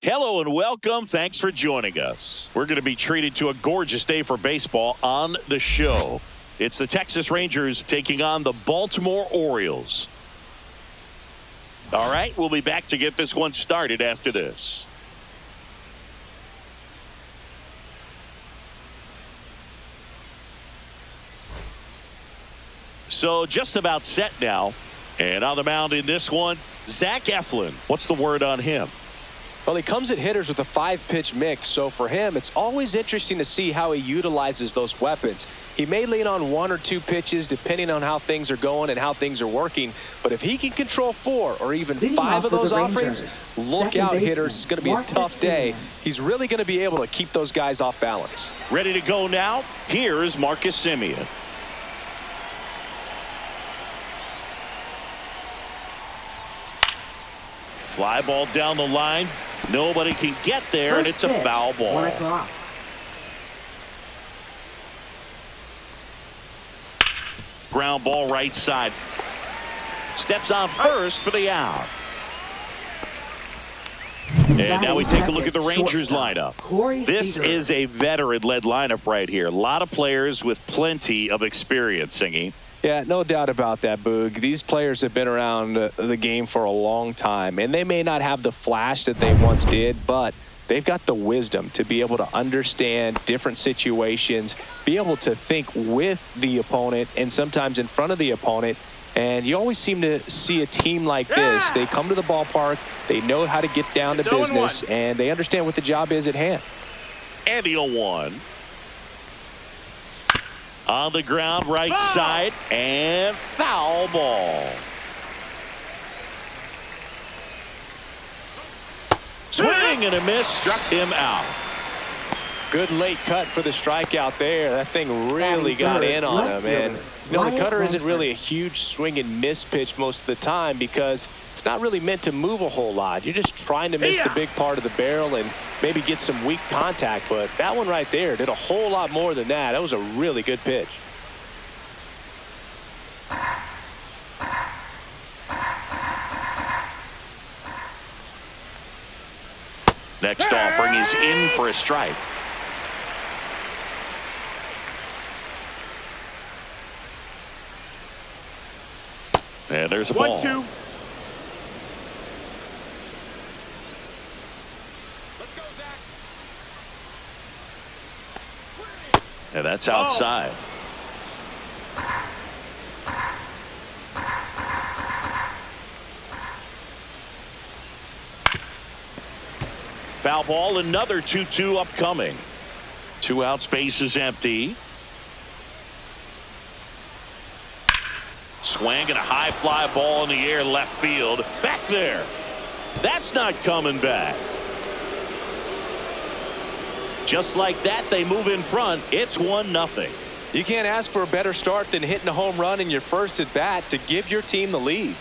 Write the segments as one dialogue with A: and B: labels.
A: Hello and welcome. Thanks for joining us. We're going to be treated to a gorgeous day for baseball on the show. It's the Texas Rangers taking on the Baltimore Orioles. All right, we'll be back to get this one started after this. So just about set now. And on the mound in this one, Zach Eflin. What's the word on him?
B: Well, he comes at hitters with a 5-pitch mix, so for him, it's always interesting to see how he utilizes those weapons. He may lean on 1 or 2 pitches depending on how things are going and how things are working, but if he can control 4 or even 5 of those offerings, look out, hitters. It's going to be a tough day. He's really going to be able to keep those guys off balance.
A: Ready to go now? Here's Marcus Semien. Fly ball down the line. Nobody can get there, and it's a foul ball. Ground ball right side. Steps on first for the out. And now we take a look at the Rangers lineup. This is a veteran-led lineup right here. A lot of players with plenty of experience, Singy.
B: Yeah, no doubt about that, Boog. These players have been around the game for a long time, and they may not have the flash that they once did, but they've got the wisdom to be able to understand different situations, be able to think with the opponent and sometimes in front of the opponent. And you always seem to see a team like this. They come to the ballpark, they know how to get down to business, and they understand what the job is at hand.
A: And the 0-1. On the ground, right side, and foul ball. Swing and a miss, struck him out.
B: Good late cut for the strikeout there. That thing really got in on him. And you know, the cutter isn't really a huge swing and miss pitch most of the time because it's not really meant to move a whole lot. You're just trying to miss the big part of the barrel and maybe get some weak contact. But that one right there did a whole lot more than that. That was a really good pitch.
A: Next offering is in for a strike. And there's a ball.
C: 1-2.
A: And that's outside. Foul ball, another 2-2 upcoming. 2 outs, base is empty. Swing and a high fly ball in the air left field. Back there. That's not coming back. Just like that, they move in front. It's 1-0.
B: You can't ask for a better start than hitting a home run in your first at bat to give your team the lead.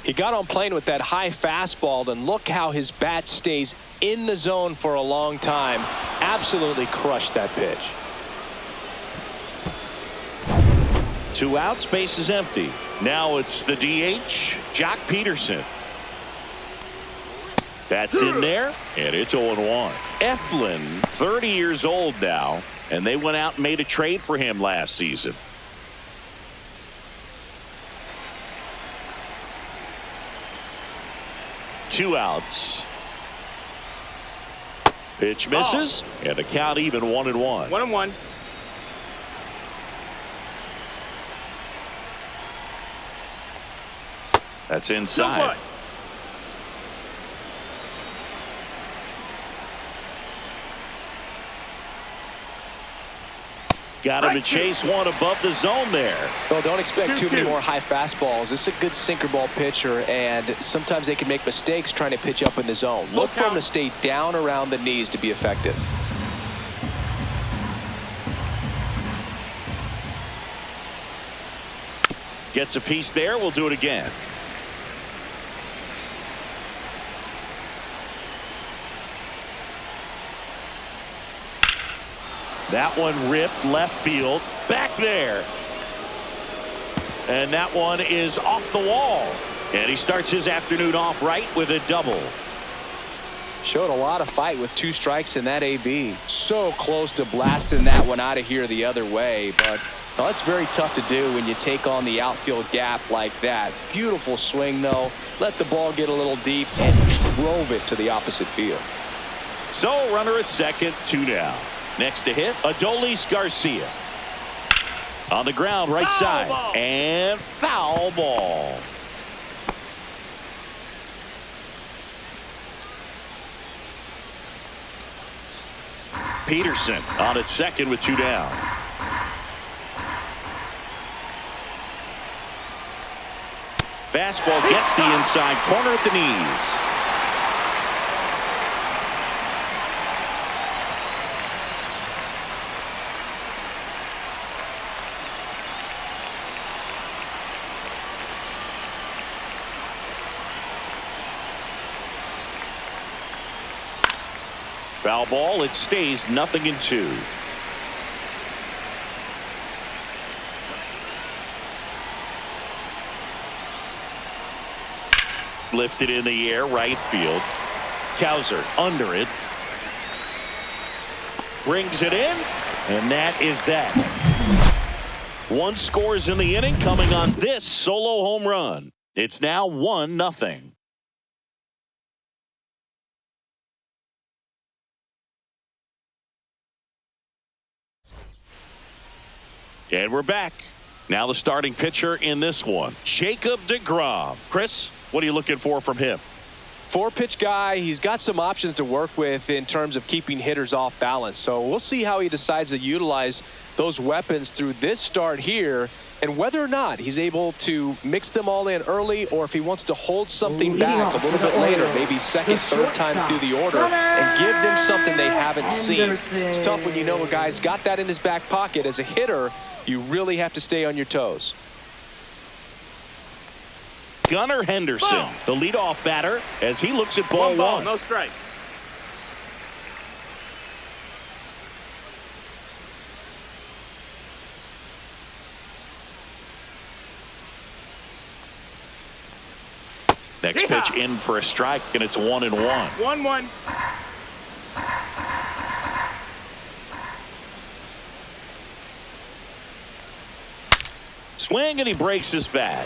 B: He got on plane with that high fastball, and look how his bat stays in the zone for a long time. Absolutely crushed that pitch.
A: 2 outs, base is empty. Now it's the DH, Jock Peterson. That's in there, and it's 0-1. Eflin, 30 years old now, and they went out and made a trade for him last season. Two outs. Pitch misses, and the count even 1-1.
C: 1-1.
A: That's inside. Got him to chase one above the zone there.
B: Well, don't expect too many more high fastballs. This is a good sinker ball pitcher, and sometimes they can make mistakes trying to pitch up in the zone. Look for him to stay down around the knees to be effective.
A: Gets a piece there. We'll do it again. That one ripped left field. Back there. And that one is off the wall. And he starts his afternoon off right with a double.
B: Showed a lot of fight with 2 strikes in that AB. So close to blasting that one out of here the other way, but well, that's very tough to do when you take on the outfield gap like that. Beautiful swing, though. Let the ball get a little deep and drove it to the opposite field.
A: So runner at second, 2 down. Next to hit, Adolis Garcia. On the ground, right side. And foul ball. Peterson on at second with 2 down. Fastball gets the inside corner at the knees. Foul ball. It stays 0-2. Lifted in the air, right field. Kowser under it. Brings it in, and that is that. 1 scores in the inning coming on this solo home run. It's now 1-0. And we're back. Now the starting pitcher in this one, Jacob deGrom. Chris, what are you looking for from him?
B: 4-pitch guy. He's got some options to work with in terms of keeping hitters off balance. So we'll see how he decides to utilize those weapons through this start here, and whether or not he's able to mix them all in early, or if he wants to hold something back a little bit later, maybe second, third time through the order, and give them something they haven't seen. It's tough when you know a guy's got that in his back pocket. As a hitter, you really have to stay on your toes.
A: Gunnar Henderson, the leadoff batter, as he looks at ball 1.
C: No strikes.
A: Next pitch in for a strike, and it's 1-1.
C: 1-1.
A: Swing, and he breaks his bat.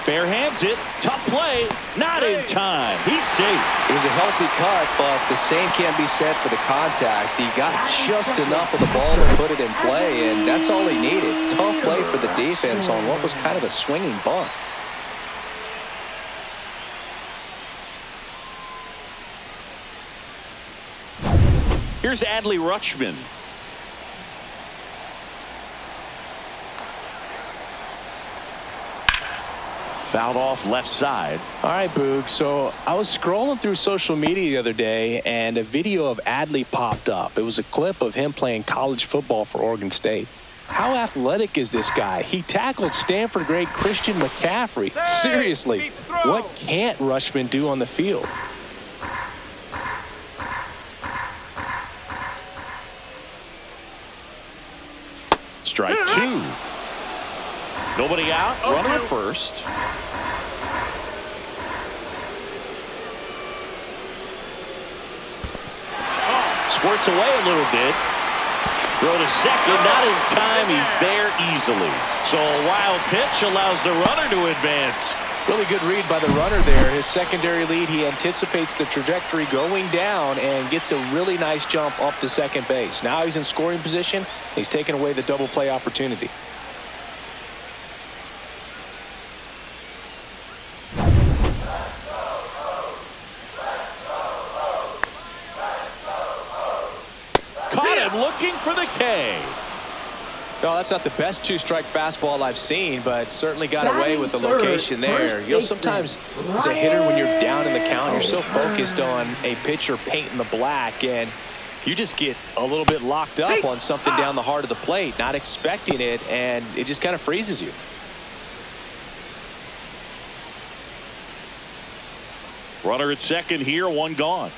A: Bare hands it. Tough play. Not in time. He's safe.
B: It was a healthy cut, but the same can't be said for the contact. He got just enough of the ball to put it in play, and that's all he needed. Tough play for the defense on what was kind of a swinging bunt.
A: Here's Adley Rutschman. Fouled off left side.
B: All right, Boog. So I was scrolling through social media the other day, and a video of Adley popped up. It was a clip of him playing college football for Oregon State. How athletic is this guy? He tackled Stanford great Christian McCaffrey. Seriously, what can't Rutschman do on the field?
A: Strike 2. Nobody out. Runner at first. Squirts away a little bit. Throw to second. Not in time. He's there easily. So a wild pitch allows the runner to advance.
B: Really good read by the runner there. His secondary lead, he anticipates the trajectory going down and gets a really nice jump up to second base. Now he's in scoring position. He's taken away the double play opportunity.
A: Caught him looking for the K.
B: No, that's not the best 2-strike fastball I've seen, but certainly got away with the location there. You know, sometimes as a hitter, when you're down in the count, you're so focused on a pitcher painting the black, and you just get a little bit locked up on something down the heart of the plate, not expecting it, and it just kind of freezes you.
A: Runner at second here, 1 gone.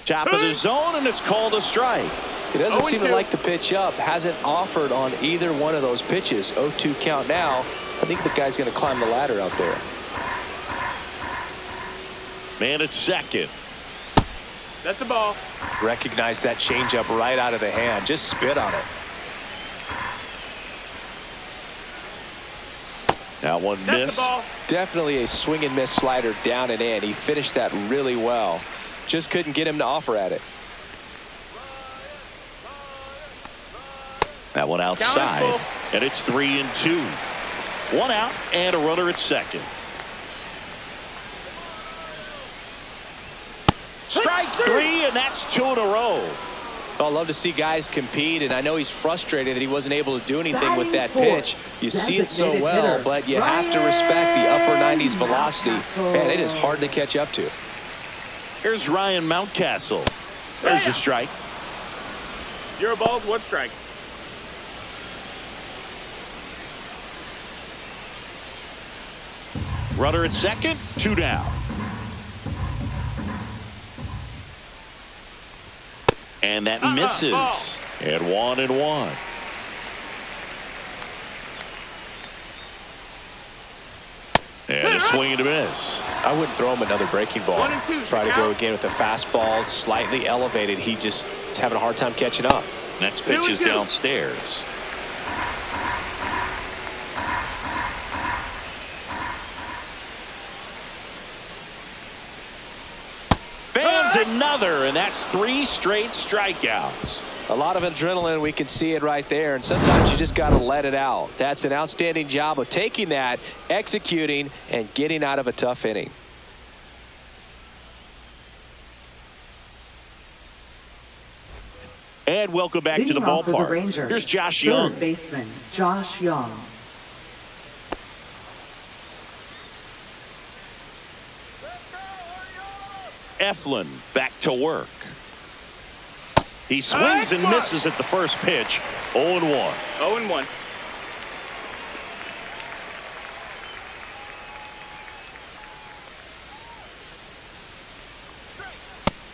A: Top of the zone, and it's called a strike.
B: He doesn't seem to like to pitch up. Hasn't offered on either one of those pitches. 0-2 count now. I think the guy's going to climb the ladder out there.
A: Man at second.
C: That's a ball.
B: Recognize that changeup right out of the hand. Just spit on it.
A: That one missed.
B: Definitely a swing and miss slider down and in. He finished that really well. Just couldn't get him to offer at it.
A: That one outside, and it's 3-2. One out and a runner at second. Strike three, and that's 2 in a row.
B: I love to see guys compete, and I know he's frustrated that he wasn't able to do anything with that pitch. You see it so well, but you have to respect the upper 90s velocity. Man, it is hard to catch up to.
A: Here's Ryan Mountcastle. There's the strike.
C: 0 balls, 1 strike.
A: Runner at second, 2 down. And that misses.
C: Ball.
A: And 1-1. And a swing and a miss.
B: I wouldn't throw him another breaking ball.
C: 1-2.
B: Try to go again with the fastball, slightly elevated. He just is having a hard time catching up.
A: Next pitch is downstairs. Another, and that's 3 straight strikeouts.
B: A lot of adrenaline. We can see it right there, and sometimes you just got to let it out. That's an outstanding job of taking that, executing, and getting out of a tough inning.
A: And welcome back to the ballpark. Here's Josh Young.
D: Third baseman Josh Young.
A: Eflin back to work. He swings and misses at the first pitch. 0-1.
C: 0-1.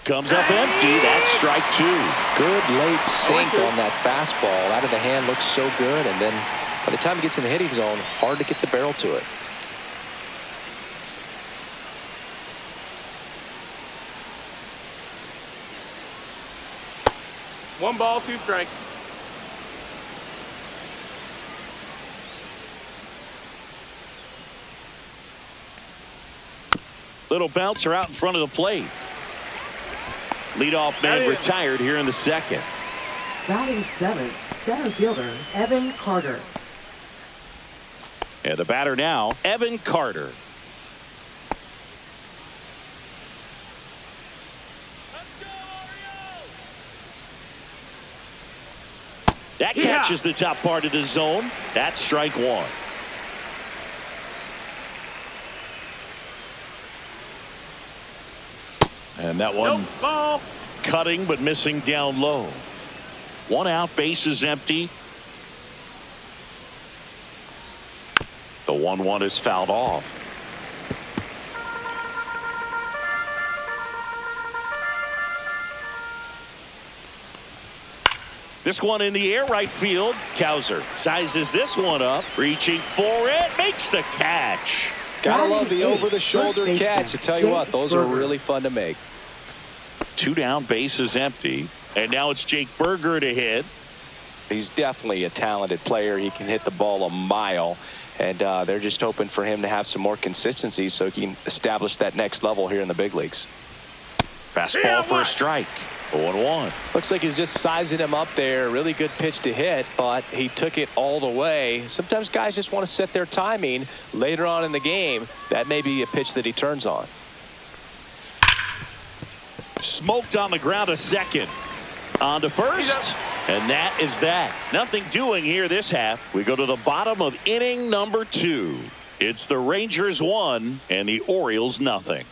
A: Comes up empty. That's strike 2.
B: Good late sink on that fastball. Out of the hand looks so good, and then by the time it gets in the hitting zone, hard to get the barrel to it.
C: One ball, 2 strikes.
A: Little bouncer out in front of the plate. Leadoff man retired here in the second.
D: Batting 7th, center fielder Evan Carter.
A: And the batter now, Evan Carter. That catches the top part of the zone. That's strike 1. And that one
C: ball.
A: Cutting but missing down low. 1 out, base is empty. The 1-1 is fouled off. This one in the air, right field. Cowser sizes this one up, reaching for it, makes the catch.
B: Gotta love the over-the-shoulder catch. I tell you what, those are really fun to make.
A: 2 down, base is empty. And now it's Jake Berger to hit.
B: He's definitely a talented player. He can hit the ball a mile. And they're just hoping for him to have some more consistency so he can establish that next level here in the big leagues.
A: Fastball for a strike. 0-1.
B: Looks like he's just sizing him up there. Really good pitch to hit, but he took it all the way. Sometimes guys just want to set their timing later on in the game. That may be a pitch that he turns on.
A: Smoked on the ground a second. On to first. And that is that. Nothing doing here this half. We go to the bottom of inning number 2. It's the Rangers 1 and the Orioles nothing.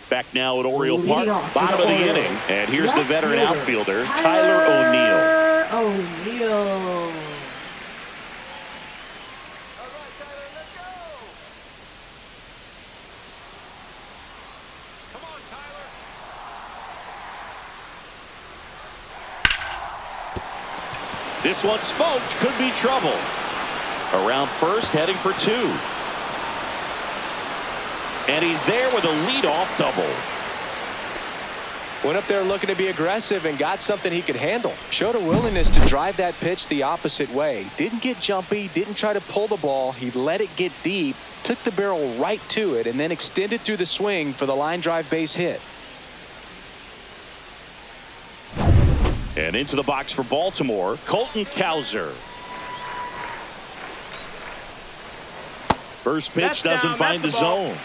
A: Back now at Oriole Park, bottom of the inning. And here's the veteran outfielder, Tyler
D: O'Neill.
A: This one smoked, could be trouble. Around first, heading for 2. And he's there with a leadoff double.
B: Went up there looking to be aggressive and got something he could handle. Showed a willingness to drive that pitch the opposite way. Didn't get jumpy, didn't try to pull the ball. He let it get deep, took the barrel right to it, and then extended through the swing for the line drive base hit.
A: And into the box for Baltimore, Colton Cowser. First pitch doesn't find the zone.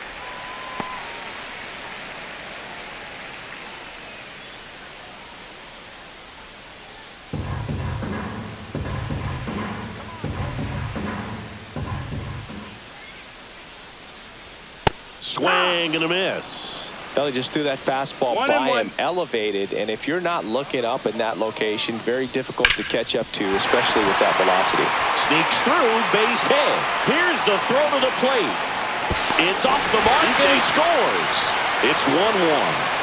A: Swing and a miss.
B: Well, he just threw that fastball by him, elevated, and if you're not looking up in that location, very difficult to catch up to, especially with that velocity.
A: Sneaks through, base hit. Here's the throw to the plate. It's off the mark and he scores. It's 1-1.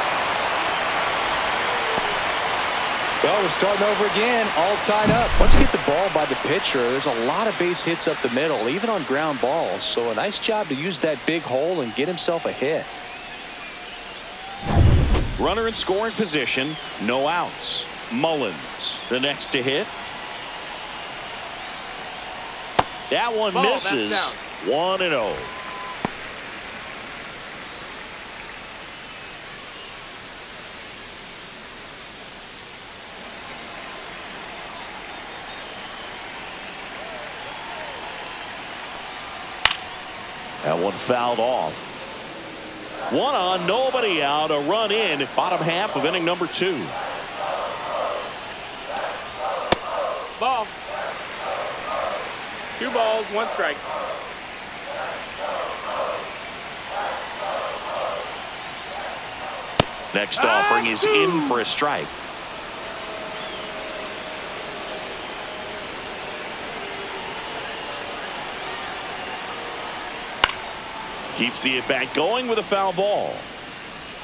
B: Well, we're starting over again, all tied up. Once you get the ball by the pitcher, there's a lot of base hits up the middle, even on ground balls. So a nice job to use that big hole and get himself a hit.
A: Runner in scoring position, no outs. Mullins, the next to hit. That one misses. 1-0. That one fouled off. 1 on, nobody out, a run in, bottom half of inning number 2.
C: Ball. 2 balls, 1 strike.
A: Next offering is in for a strike. Keeps the at-bat going with a foul ball.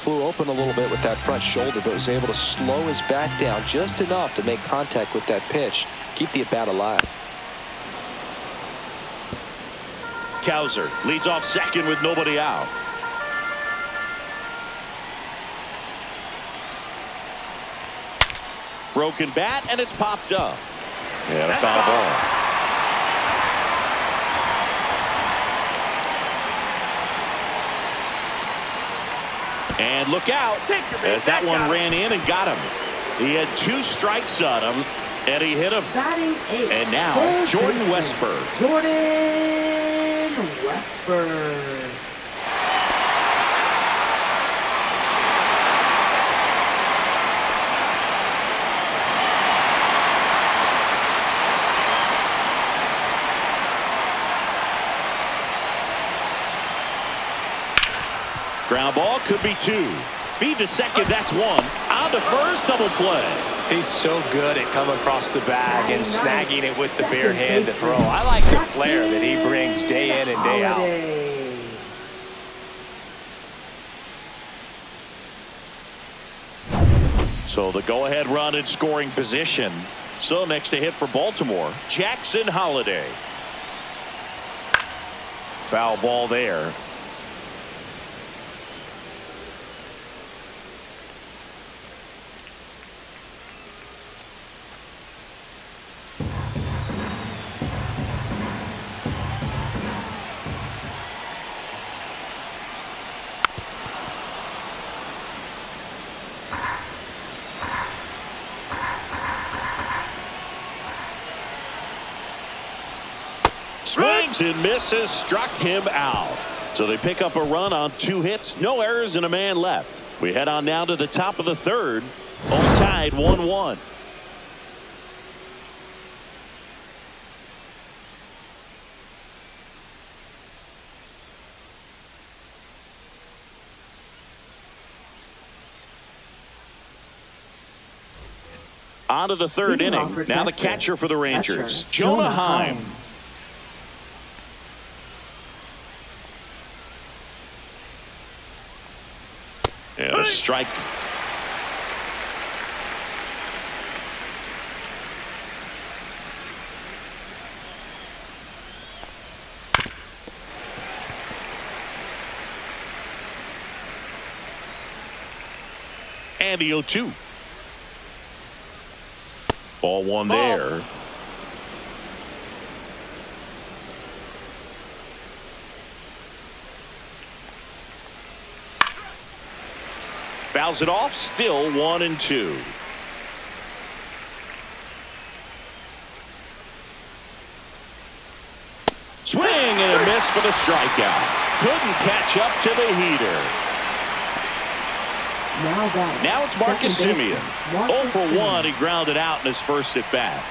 B: Flew open a little bit with that front shoulder, but was able to slow his bat down just enough to make contact with that pitch. Keep the at-bat alive.
A: Cowser leads off second with nobody out. Broken bat, and it's popped up. And a foul ball. And look out, as that one ran in and got him. He had 2 strikes on him, and he hit him. And now, Jordan Westburg.
D: Jordan Westburg.
A: Ground ball, could be 2. Feed to second, that's 1. On to first, double play.
B: He's so good at coming across the bag and snagging it with the bare hand to throw. I like the flair that he brings day in and day out.
A: So the go-ahead run in scoring position. So next to hit for Baltimore, Jackson Holliday. Foul ball there. Swings and misses, struck him out. So they pick up a run on 2 hits, no errors, and a man left. We head on now to the top of the 3rd. All tied 1-1. On to the 3rd inning. Now the catcher for the Rangers, Jonah Heim. And a strike. And the 0-2. Ball one there. Fouls it off. Still 1-2. Swing and a miss for the strikeout. Couldn't catch up to the heater. Now it's Marcus Semien. 0 for 1. He grounded out in his first at bat.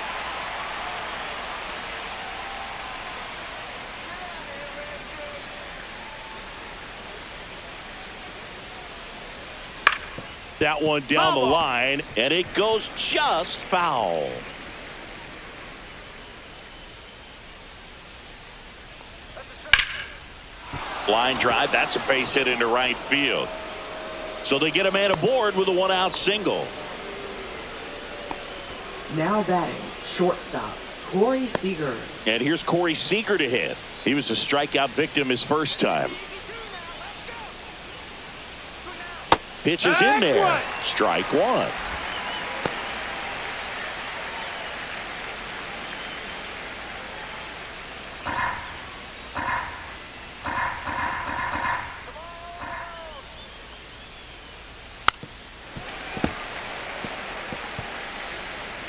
A: That one down the line, and it goes just foul. Line drive. That's a base hit into right field. So they get a man aboard with a 1-out single.
D: Now batting, shortstop, Corey Seager.
A: And here's Corey Seager to hit. He was a strikeout victim his first time. Pitch is in there. Strike one.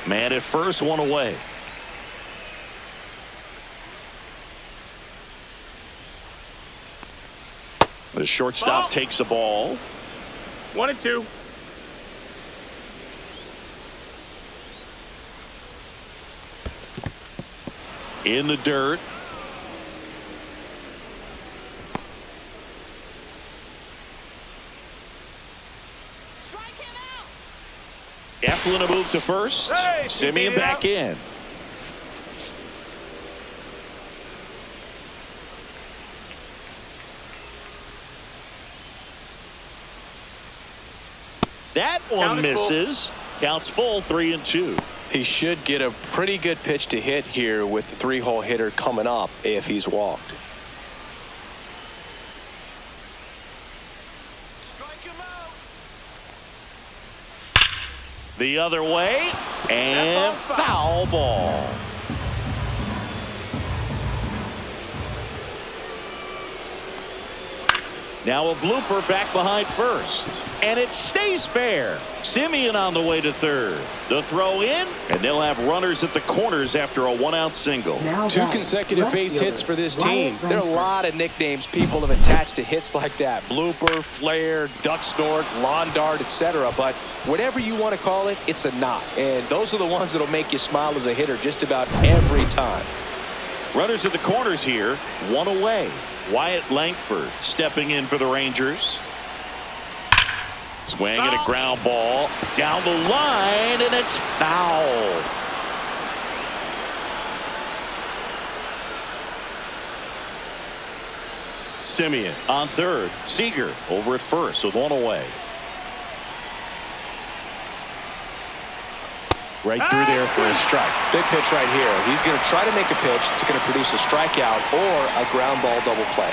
A: Man at first, one away. The shortstop takes the ball.
C: 1-2.
A: In the dirt. Eflin a move to first. Semien back in. That one misses. Counts full, 3-2.
B: He should get a pretty good pitch to hit here with the 3-hole hitter coming up if he's walked.
A: The other way, and foul ball. Now a blooper back behind first, and it stays fair. Semien on the way to third. The throw in, and they'll have runners at the corners after a 1-out single.
B: Two consecutive base hits for this team. There are a lot of nicknames people have attached to hits like that. Blooper, flare, duck snort, lawn dart, etc. But whatever you want to call it, it's a knot. And those are the ones that'll make you smile as a hitter just about every time.
A: Runners at the corners here, one away. Wyatt Langford stepping in for the Rangers. Swing and a ground ball down the line, and it's foul. Semien on third. Seager over at first with one away. Right through there for a strike.
B: Big pitch right here. He's going to try to make a pitch that's going to produce a strikeout or a ground ball double play.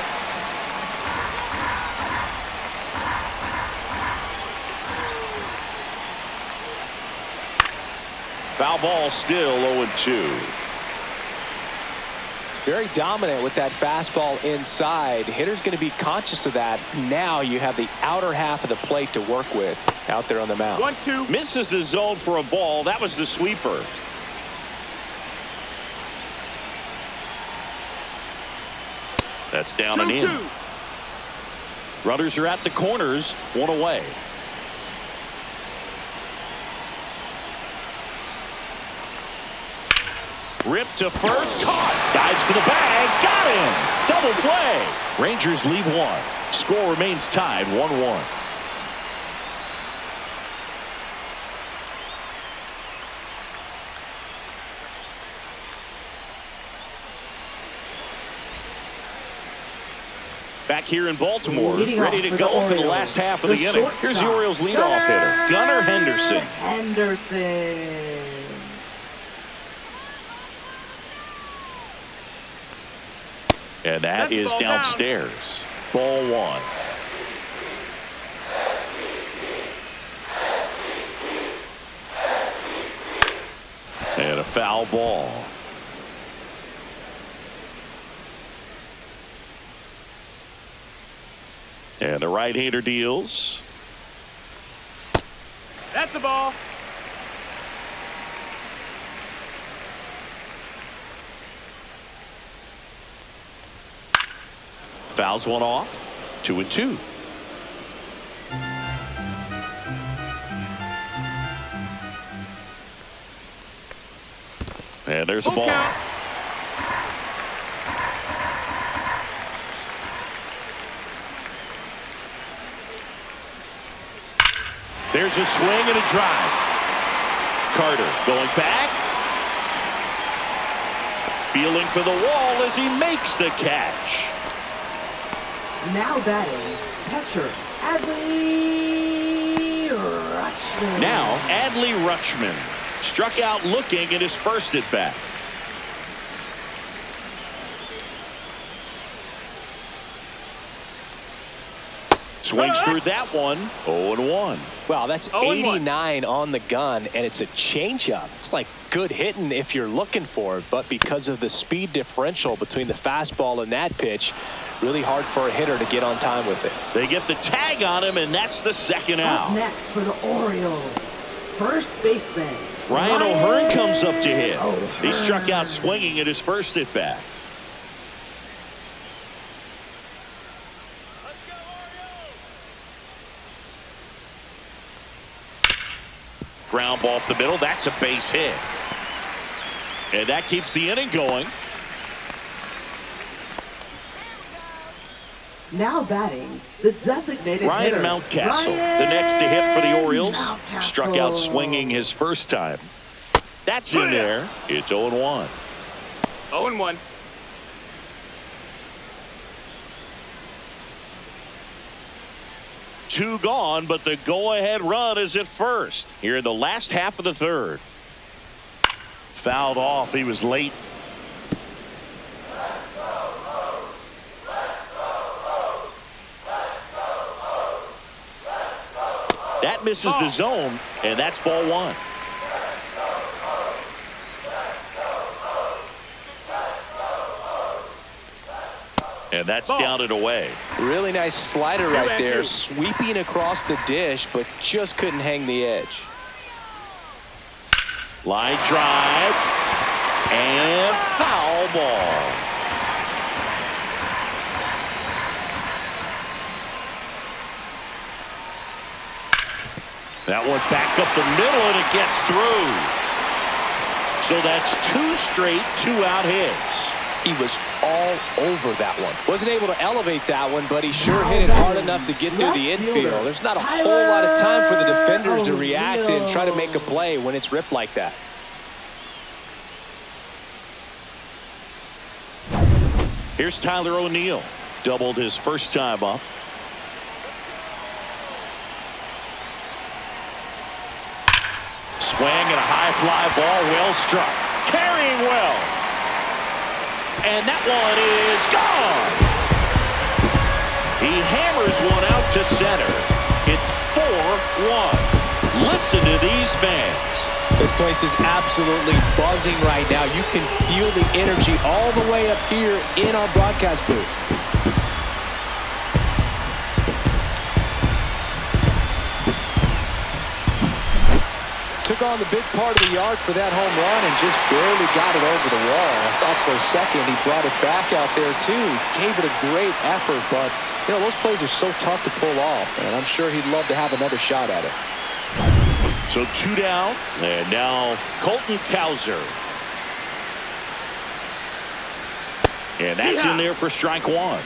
A: Foul ball, still 0-2.
B: Very dominant with that fastball inside. Hitter's going to be conscious of that. Now you have the outer half of the plate to work with out there on the mound.
C: 1-2.
A: Misses the zone for a ball. That was the sweeper. That's down and in. Runners are at the corners, one away. Ripped to first, caught, dives for the bag, got him, double play. Rangers lead one. Score remains tied 1-1. Back here in Baltimore, ready to go for the last half of the inning. Here's the Orioles leadoff hitter, Gunnar Henderson. And that is downstairs. Ball one. And a foul ball. And the right-hander deals.
C: That's the ball.
A: Fouls one off. 2-2. And there's a ball.
C: Count.
A: There's a swing and a drive. Carter going back. Feeling for the wall as he makes the catch.
D: Now batting, catcher, Adley Rutschman.
A: Now, Adley Rutschman struck out looking at his first at bat. Swings through that one. 0-1.
B: Wow, that's
C: 0-1.
B: 89 on the gun, and it's a changeup. It's like good hitting if you're looking for it, but because of the speed differential between the fastball and that pitch, really hard for a hitter to get on time with it.
A: They get the tag on him, and that's the second
D: Up
A: out.
D: next for the Orioles, first baseman
A: Ryan O'Hearn comes up to hit.
D: O'Hearn.
A: He struck out swinging at his first at bat. Ground ball up the middle. That's a base hit. And that keeps the inning going.
D: Now batting, the designated
A: Ryan
D: hitter,
A: Mountcastle,
D: Ryan
A: the next to hit for the Orioles.
D: Mountcastle.
A: Struck out swinging his first time. That's in there. It's 0-1.
C: 0-1.
A: Two gone, but the go-ahead run is at first here in the last half of the third. Fouled off. He was late. That misses the zone, and that's ball one. And that's down and away.
B: Really nice slider right there, sweeping across the dish, but just couldn't hang the edge.
A: Line drive and foul ball. That one back up the middle, and it gets through. So that's two straight two-out hits.
B: He was all over that one. Wasn't able to elevate that one, but he sure hit it hard enough to get through the infield. There's not a whole lot of time for the defenders to react and try to make a play when it's ripped like that.
A: Here's Tyler O'Neill. Doubled his first time up. Swing and a high fly ball, well struck. Carrying well. And that one is gone. He hammers one out to center. It's 4-1. Listen to these fans.
B: This place is absolutely buzzing right now. You can feel the energy all the way up here in our broadcast booth. Took on the big part of the yard for that home run and just barely got it over the wall. I thought for a second he brought it back out there too. Gave it a great effort, but you know those plays are so tough to pull off, and I'm sure he'd love to have another shot at it.
A: So two down, and now Colton Cowser. And that's in there for strike one.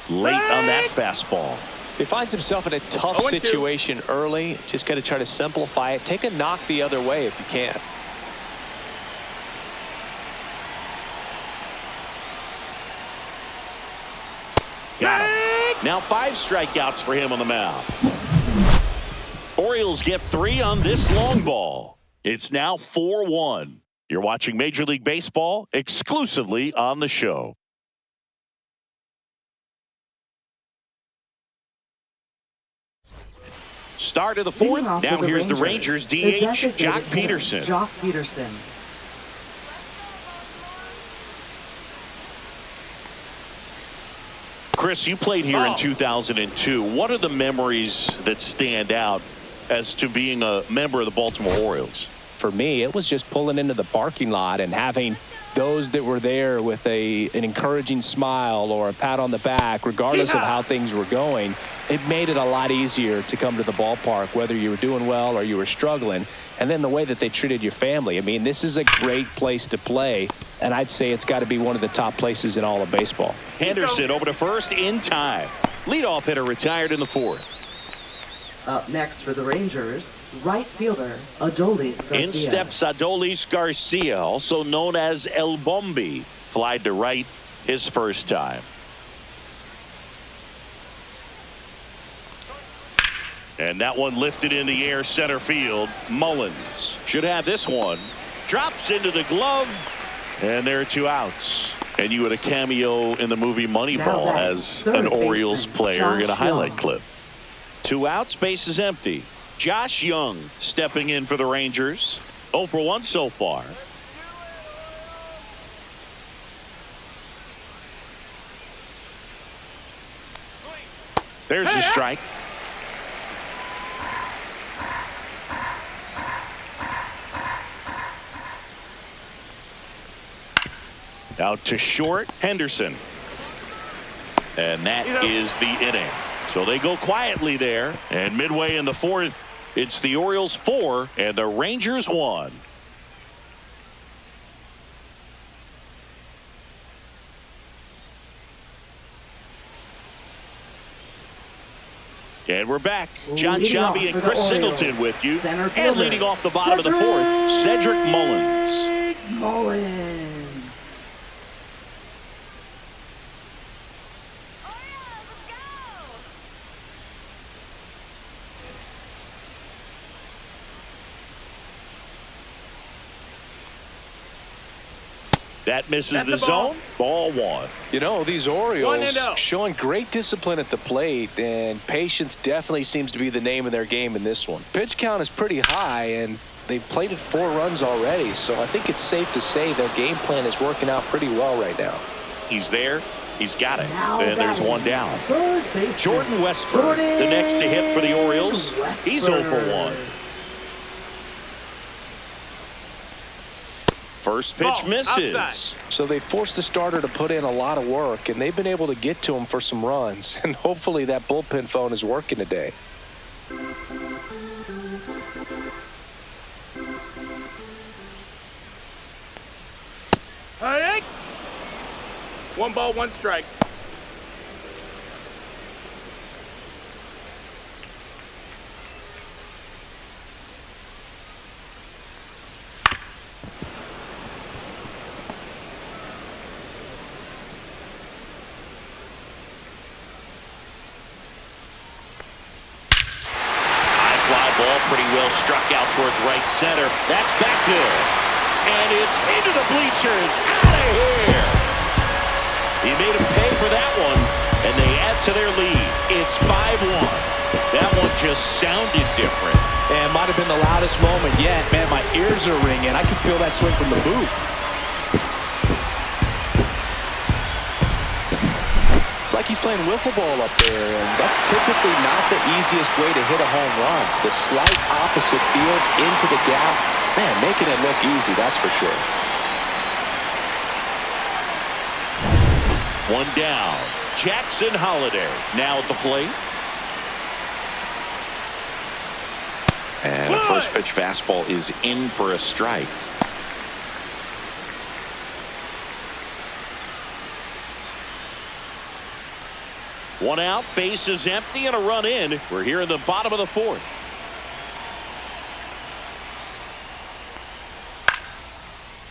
A: Late on that fastball.
B: He finds himself in a tough
C: 0-2.
B: situation early. Just got to try to simplify it. Take a knock the other way if you can.
A: Got him. Now 5 strikeouts for him on the mound. Orioles get 3 on this long ball. It's now 4-1. You're watching Major League Baseball exclusively on the show. Start of the fourth. Now here's the Rangers DH, Jock Peterson.
D: Jock Peterson.
A: Chris, you played here in 2002. What are the memories that stand out as to being a member of the Baltimore Orioles?
B: For me, it was just pulling into the parking lot and having those that were there with an encouraging smile or a pat on the back, regardless of how things were going. It made it a lot easier to come to the ballpark, whether you were doing well or you were struggling. And then the way that they treated your family. I mean, this is a great place to play, and I'd say it's got to be one of the top places in all of baseball.
A: Henderson over to first in time. Leadoff hitter retired in the fourth.
D: Up next for the Rangers, right fielder Adolis Garcia.
A: In steps Adolis Garcia, also known as El Bombi. Flied to right his first time. And that one lifted in the air center field. Mullins should have this one. Drops into the glove. And there are 2 outs. And you had a cameo in the movie Moneyball as an Orioles player in a highlight clip. 2 outs, base is empty. Josh Young stepping in for the Rangers. 0 for 1 so far. There's the strike. Out to short, Henderson. And that is the inning. So they go quietly there. And midway in the fourth, it's the Orioles 4 and the Rangers 1. And we're back. John Shabby and Chris Singleton with you. And leading off the bottom of the fourth, Cedric Mullins.
D: Mullins.
A: That misses the zone. Ball 1.
B: You know, these Orioles showing great discipline at the plate, and patience definitely seems to be the name of their game in this one. Pitch count is pretty high, and they've plated 4 runs already, so I think it's safe to say their game plan is working out pretty well right now.
A: He's there. He's got it. And there's 1 down. Jordan Westburg, the next to hit for the Orioles. He's 0 for 1. First pitch misses. Outside.
B: So they forced the starter to put in a lot of work, and they've been able to get to him for some runs. And hopefully that bullpen phone is working today.
C: All right. 1 ball, 1 strike.
A: Pretty well struck out towards right center. That's back good. And it's into the bleachers. Out of here. He made him pay for that one. And they add to their lead. It's 5-1. That one just sounded different.
B: And might have been the loudest moment yet. Man, my ears are ringing. I can feel that swing from the booth. It's like he's playing wiffle ball up there, and that's typically not the easiest way to hit a home run. The slight opposite field into the gap, man, making it look easy, that's for sure.
A: 1 down. Jackson Holliday now at the plate.
E: And a first pitch fastball is in for a strike.
A: One out, base is empty, and a run in. We're here in the bottom of the fourth.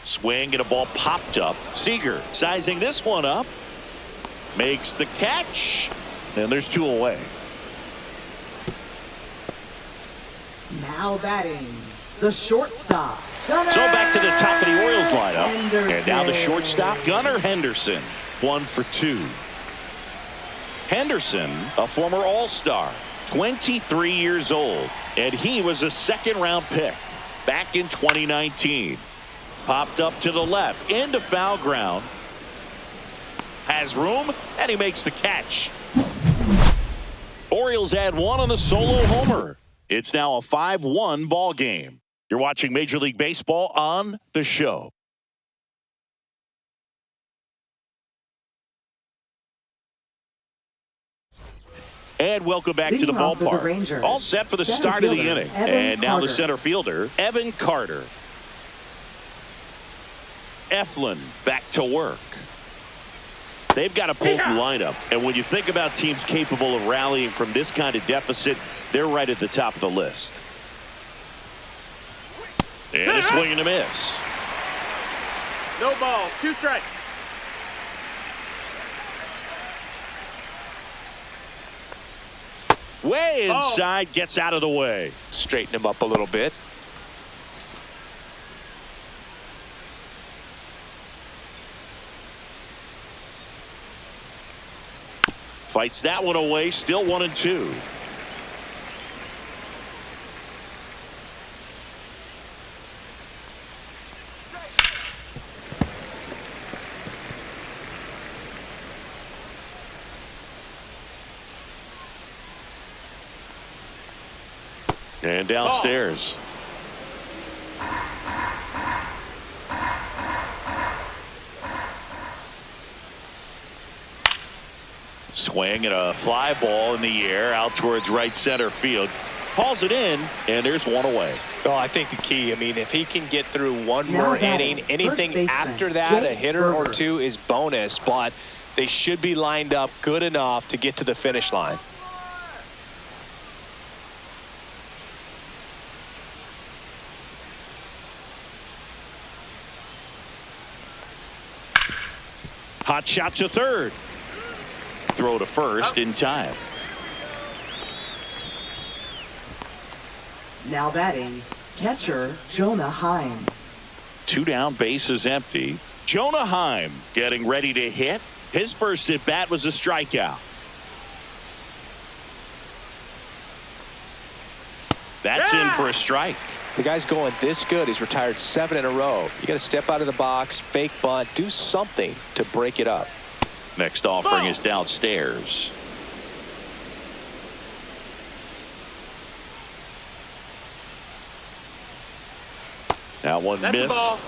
A: Swing and a ball popped up. Seager sizing this one up. Makes the catch. And there's 2 away.
D: Now batting, the shortstop. Gunnar
A: So back to the top of the Orioles lineup.
D: Henderson.
A: And now the shortstop, Gunnar Henderson. 1 for 2. Henderson, a former All-Star, 23 years old, and he was a second-round pick back in 2019. Popped up to the left, into foul ground. Has room, and he makes the catch. Orioles add 1 on a solo homer. It's now a 5-1 ball game. You're watching Major League Baseball on The Show. And welcome back to the
D: Leading off for the
A: ballpark.
D: Rangers,
A: All set for the
D: center
A: start of the
D: fielder,
A: inning.
D: Evan
A: And now the
D: Carter.
A: center fielder, Evan Carter. Eflin back to work. They've got a potent lineup. And when you think about teams capable of rallying from this kind of deficit, they're right at the top of the list. And a swing and a miss.
C: No ball. 2 strikes.
A: Way inside, gets out of the way.
B: Straighten him up a little bit.
A: Fights that one away, still 1-2. And downstairs. Swing and a fly ball in the air out towards right center field. Hauls it in, and there's one away.
B: Oh, I think the key, I mean, if he can get through one
D: Now
B: more
D: batting,
B: inning,
D: first
B: anything
D: baseman,
B: after that, a
D: Jake
B: hitter or
D: Berger.
B: 2 is bonus, but they should be lined up good enough to get to the finish line.
A: Hot shot to third. Throw to first in time.
D: Now batting, catcher Jonah Heim.
A: 2 down, bases empty. Jonah Heim getting ready to hit. His first at bat was a strikeout. That's in for a strike.
B: The guy's going this good. He's retired 7 in a row. You got to step out of the box, fake bunt, do something to break it up.
A: Next offering is downstairs. That one
C: That's a
A: missed.
C: ball.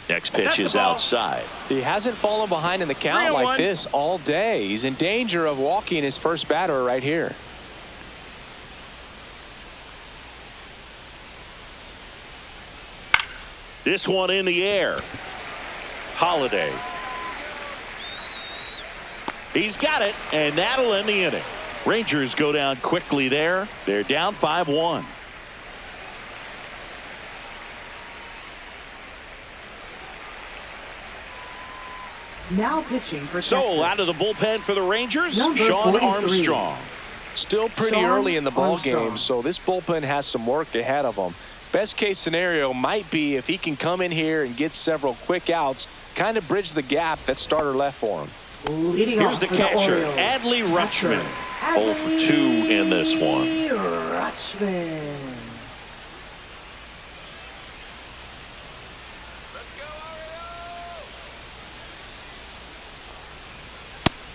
A: Next pitch
C: That's
A: is
C: the ball.
A: outside.
B: He hasn't fallen behind in the count
C: 3-1.
B: like this all day. He's in danger of walking his first batter right here.
A: This one in the air. Holiday. He's got it, and that'll end the inning. Rangers go down quickly there. They're down 5-1.
D: Now pitching for
A: So
D: Texas.
A: out of the bullpen for the Rangers,
D: Number
A: Sean
D: 43.
A: Armstrong.
B: Still pretty
D: Sean
B: early in the ball
D: Armstrong.
B: game, so this bullpen has some work ahead of him. Best case scenario might be if he can come in here and get several quick outs, kind of bridge the gap that starter left for him.
D: Leading
A: Here's
D: off
A: the
D: for
A: catcher,
D: Orioles,
A: Adley Rutschman.
D: catcher
A: 0 for 2 in this one.
D: Adley Rutschman.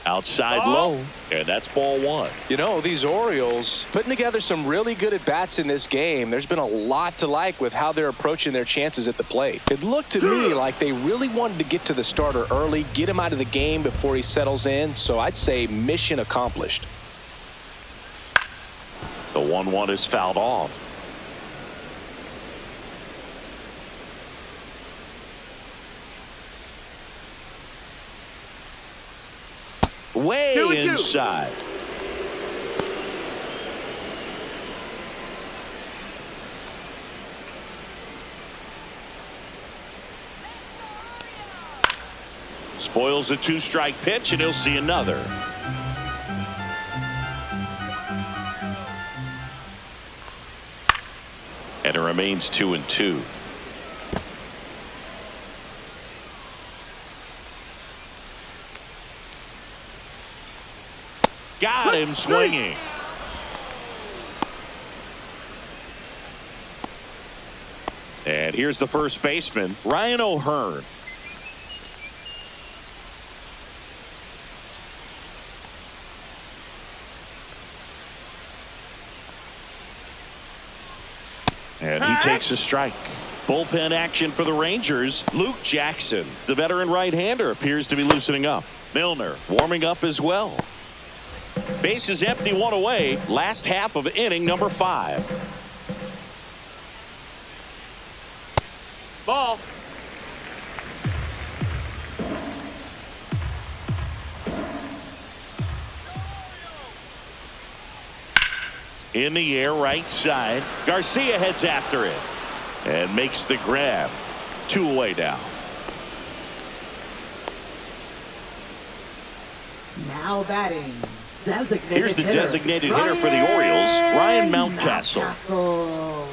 A: Outside low, and that's ball 1.
B: You know, these Orioles putting together some really good at-bats in this game. There's been a lot to like with how they're approaching their chances at the plate. It looked to me like they really wanted to get to the starter early, get him out of the game before he settles in, so I'd say mission accomplished.
A: The 1-1 is fouled off. Way
C: 2-2.
A: inside. Spoils a 2-strike pitch, and he'll see another. And it remains 2-2. Got him swinging. And here's the first baseman, Ryan O'Hearn. And he takes a strike. Bullpen action for the Rangers. Luke Jackson, the veteran right-hander, appears to be loosening up. Milner warming up as well. Bases empty, 1 away. Last half of inning number 5.
C: Ball.
A: In the air, right side. Garcia heads after it and makes the grab. 2 away now.
D: Now batting. Designated
A: Here's the designated hitter for the Orioles, Ryan Mountcastle.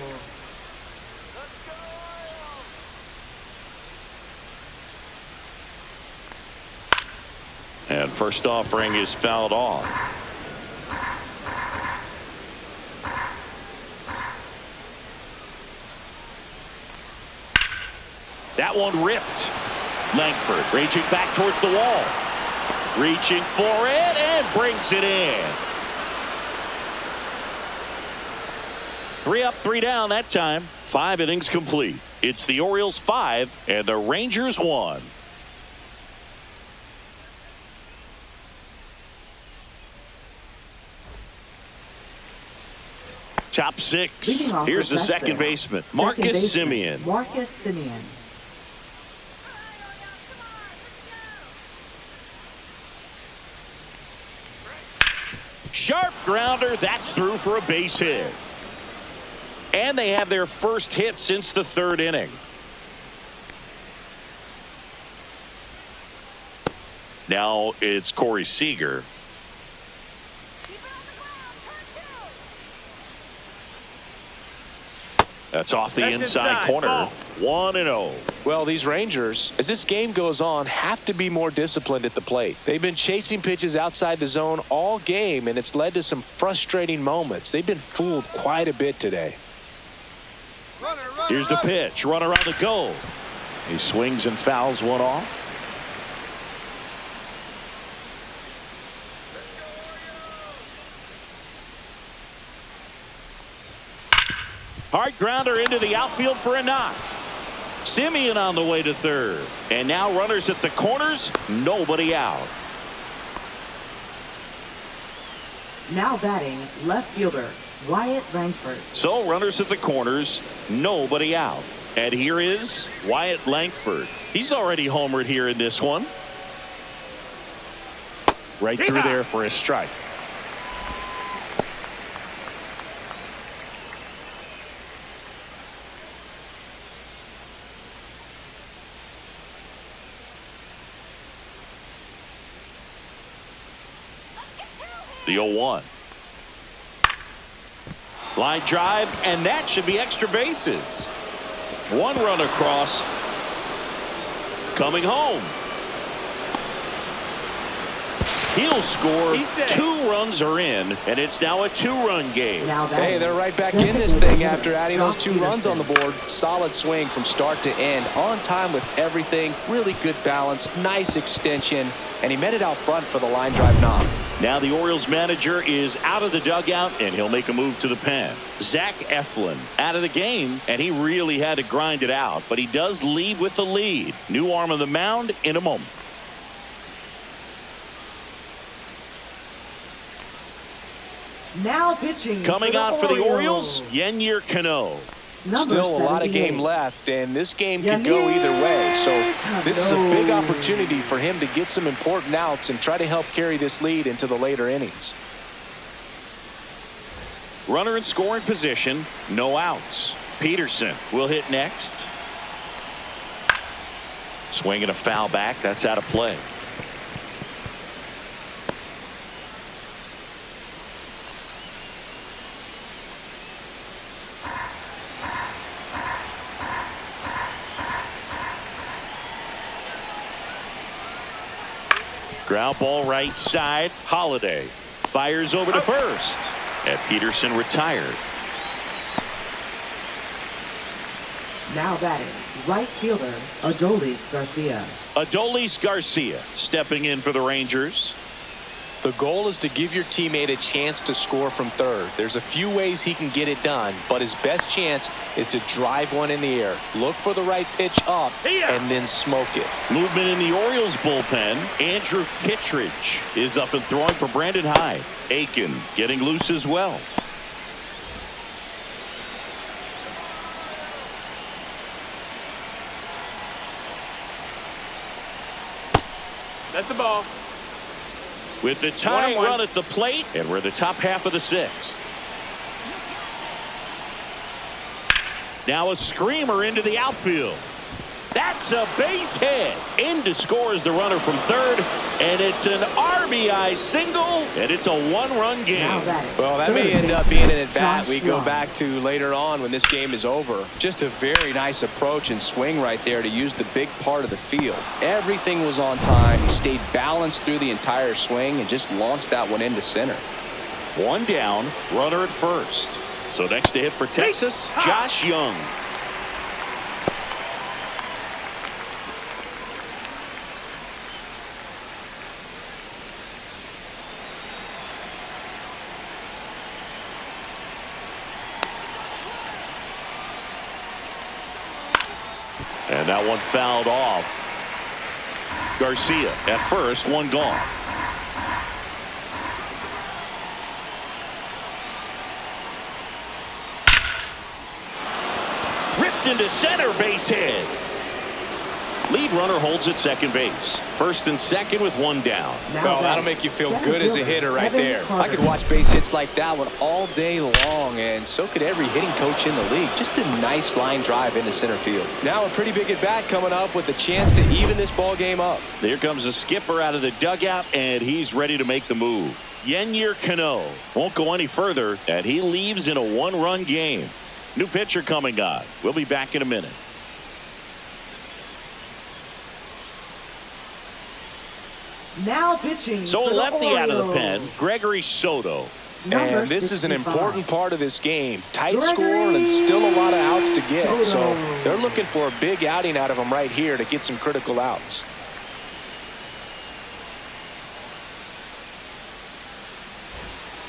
A: And first offering is fouled off. That one ripped. Langford reaching back towards the wall. Reaching for it and brings it in. 3 up, 3 down that time. 5 innings complete. It's the Orioles 5 and the Rangers 1. Top 6. Here's the second baseman, Marcus Semien.
D: Marcus Semien.
A: Sharp grounder. That's through for a base hit. And they have their first hit since the 3rd inning. Now it's Corey Seager. That's off the inside corner. 1-0.
B: Well, these Rangers, as this game goes on, have to be more disciplined at the plate. They've been chasing pitches outside the zone all game, and it's led to some frustrating moments. They've been fooled quite a bit today.
A: Here's the pitch. Runner on the go. He swings and fouls one off. Hard grounder into the outfield for a knock. Semien on the way to 3rd. And now runners at the corners. Nobody out.
D: Now batting, left fielder, Wyatt Langford.
A: So runners at the corners. Nobody out. And here is Wyatt Langford. He's already homered here in this one. Right through there for a strike. The 0-1. Line drive, and that should be extra bases. 1 run across. Coming home. He'll score. 2 runs are in, and it's now a 2-run game.
B: Hey, they're right back in this thing after adding those 2 runs on the board. Solid swing from start to end. On time with everything. Really good balance. Nice extension. And he met it out front for the line drive knock.
A: Now the Orioles manager is out of the dugout, and he'll make a move to the pen. Zach Eflin out of the game, and he really had to grind it out, but he does lead with the lead. New arm on the mound in a moment.
D: Now pitching.
A: Coming out for the Orioles, Yennier Cano.
B: Still a lot of game left, and this game could go either way. So this is a big opportunity for him to get some important outs and try to help carry this lead into the later innings.
A: Runner in scoring position, no outs. Peterson will hit next.
E: Swing and a foul back. That's out of play.
A: Ground ball right side. Holiday fires over to first.
E: And Peterson retired.
D: Now batting, right fielder, Adolis Garcia.
A: Adolis Garcia stepping in for the Rangers.
B: The goal is to give your teammate a chance to score from third. There's a few ways he can get it done, but his best chance is to drive one in the air. Look for the right pitch up and then smoke it.
A: Movement in the Orioles bullpen. Andrew Kittredge is up and throwing for Brandon Hyde. Aiken getting loose as well.
C: That's a ball.
A: With the tying
C: 1-1.
A: run at the plate, and we're the top half of the sixth. Now a screamer into the outfield. That's a base hit. In to score is the runner from third, and it's an RBI single, and it's a one-run game.
B: Well, that may end up being an at-bat we go back to later on when this game is over. Just a very nice approach and swing right there to use the big part of the field. Everything was on time. He stayed balanced through the entire swing and just launched that one into center.
A: One down, runner at first. So next to hit for Texas, Josh Young. And that one fouled off. Garcia at first, one gone. Ripped into center, base hit. Lead runner holds at second base. First and second with one down.
B: Well, that'll make you feel good as a hitter right there. I could watch base hits like that one all day long, and so could every hitting coach in the league. Just a nice line drive into center field. Now a pretty big at bat coming up with a chance to even this ball game up.
A: There comes a skipper out of the dugout, and he's ready to make the move. Yennier Cano won't go any further, and he leaves in a one-run game. New pitcher coming on. We'll be back in a minute.
D: Now pitching.
A: So
D: for
A: a
D: the
A: lefty out of the
D: Orioles.
A: pen, Gregory Soto.
D: Number
B: And this is an
D: 65.
B: important part of this game. Tight
D: Gregory
B: score and still a lot of outs to get. So
D: Soto.
B: they're looking for a big outing out of him right here to get some critical outs.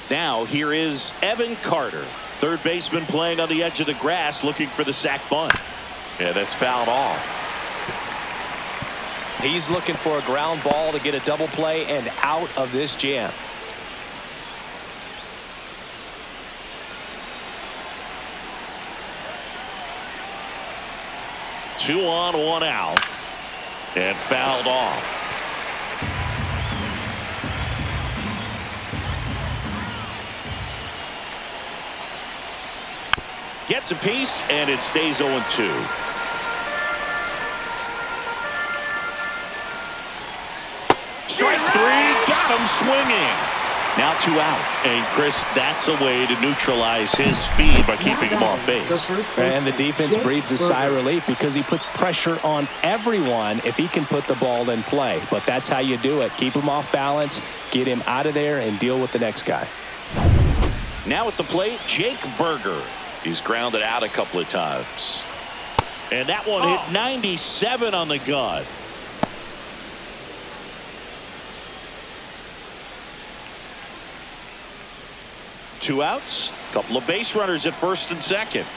A: Now here is Evan Carter, third baseman playing on the edge of the grass looking for the sac bunt.
E: Yeah, that's fouled off.
B: He's looking for a ground ball to get a double play and out of this jam.
A: Two on, one out, and fouled off. Gets a piece, and it stays 0-2. Strike three, got him swinging. Now two out. And Chris, that's a way to neutralize his speed by keeping him off base.
B: And the defense breathes a sigh of relief because he puts pressure on everyone if he can put the ball in play. But that's how you do it. Keep him off balance, get him out of there, and deal with the next guy.
A: Now at the plate, Jake Berger.
E: He's grounded out a couple of times.
A: And that one hit 97 on the gun. Two outs, couple of base runners at first and second.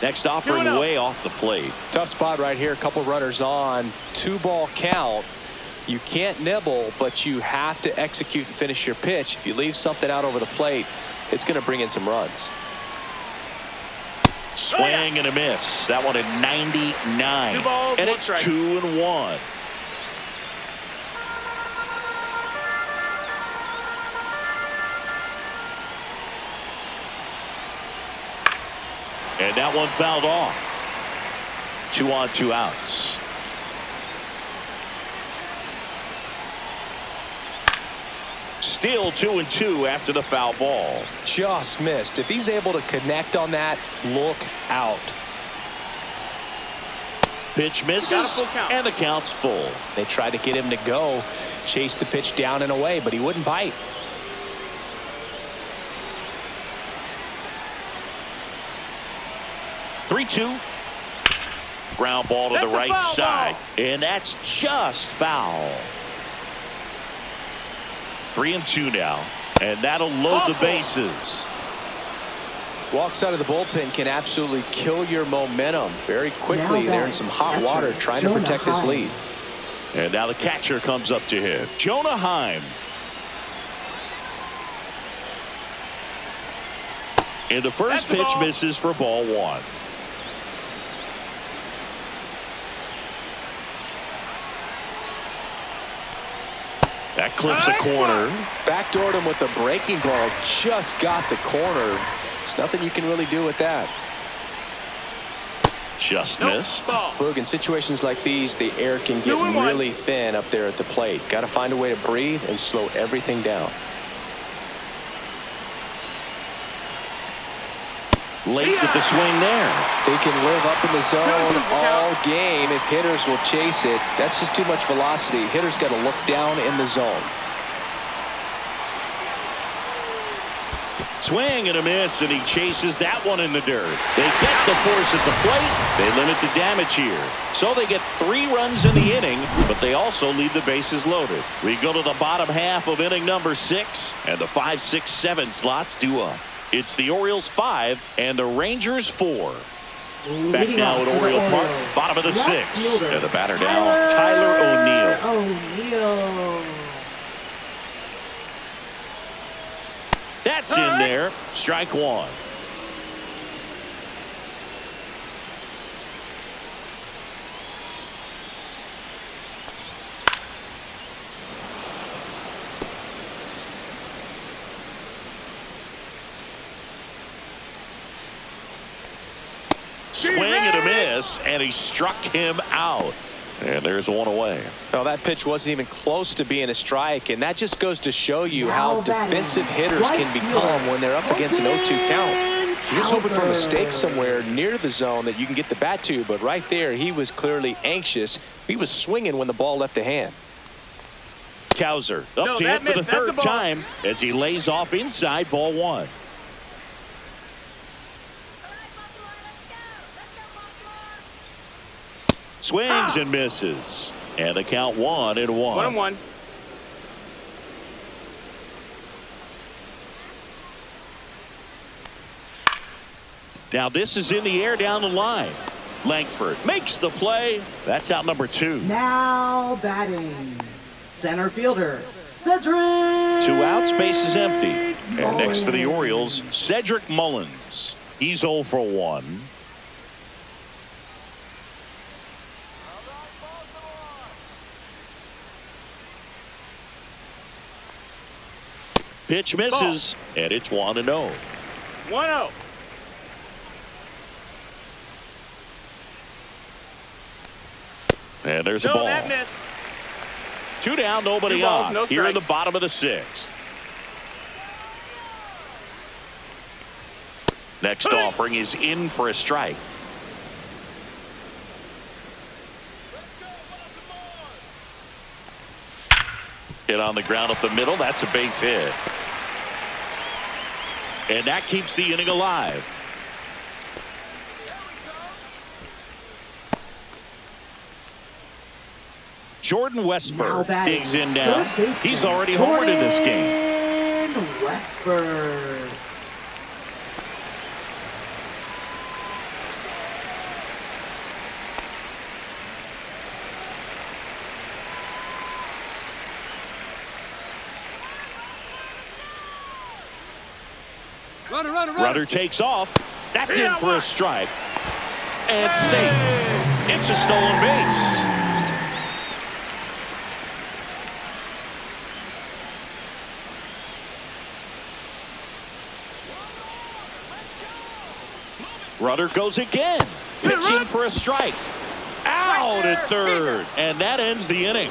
A: Next offering way off the plate.
B: Tough spot right here. A couple runners on. 2-ball count. You can't nibble, but you have to execute and finish your pitch. If you leave something out over the plate, it's going to bring in some runs.
A: Swing and a miss. That one at 99.
C: 2 balls,
A: and
C: 1
A: it's
C: strike.
A: 2-1. And that one fouled off. 2 on, 2 outs. Still 2-2 after the foul ball.
B: Just missed. If he's able to connect on that, look out.
A: Pitch misses, and the count's full.
B: They tried to get him to go, chase the pitch down and away, but he wouldn't bite.
A: Three-two. Ground ball to the right side, and that's just foul. 3-2 now, and that'll load the bases.
B: Walks out of the bullpen can absolutely kill your momentum very quickly. They're in some hot water trying to protect this lead.
A: And now the catcher comes up to him, Jonah Heim. And the first pitch misses for ball 1. That clips a corner.
B: Backdoored him with the breaking ball. Just got the corner. There's nothing you can really do with that.
A: Just missed.
B: Boog, in situations like these, the air can get really thin up there at the plate. Got to find a way to breathe and slow everything down.
A: Late with the swing there.
B: They can live up in the zone all game if hitters will chase it. That's just too much velocity. Hitters got to look down in the zone.
A: Swing and a miss, and he chases that one in the dirt. They get the force at the plate. They limit the damage here. So they get 3 runs in the inning, but they also leave the bases loaded. We go to the bottom half of inning number 6, and the 5, 6, 7 slots due up. It's the Orioles 5 and the Rangers 4. Back now at Oriole Park, bottom of the 6th. And the batter now, Tyler O'Neill. That's in there. Strike 1. Swing and a miss, and he struck him out. And there's 1 away.
B: No, that pitch wasn't even close to being a strike, and that just goes to show you how defensive hitters can become when they're up against an 0-2 count. You're just hoping for a mistake somewhere near the zone that you can get the bat to, but right there, he was clearly anxious. He was swinging when the ball left the hand.
A: Cowser up to hit for the 3rd time as he lays off inside ball 1. Swings and misses, and the count 1-1.
C: 1-1.
A: Now this is in the air down the line. Langford makes the play. That's out number 2.
D: Now batting, center fielder Cedric.
A: 2 outs, base is empty. And next for the Orioles, Cedric Mullins. He's 0 for 1. Pitch misses, and it's 1-0.
C: 1-0.
A: And there's a ball. 2 down, nobody on. Here in the bottom of the 6th. Next offering is in for a strike. Hit on the ground up the middle. That's a base hit. And that keeps the inning alive. Jordan Westburg digs in now. He's already homered in this game.
D: Westburg.
A: Runner takes off. That's in for a strike. And safe. It's a stolen base. Runner goes again. Pitching for a strike. out at third, and that ends the inning.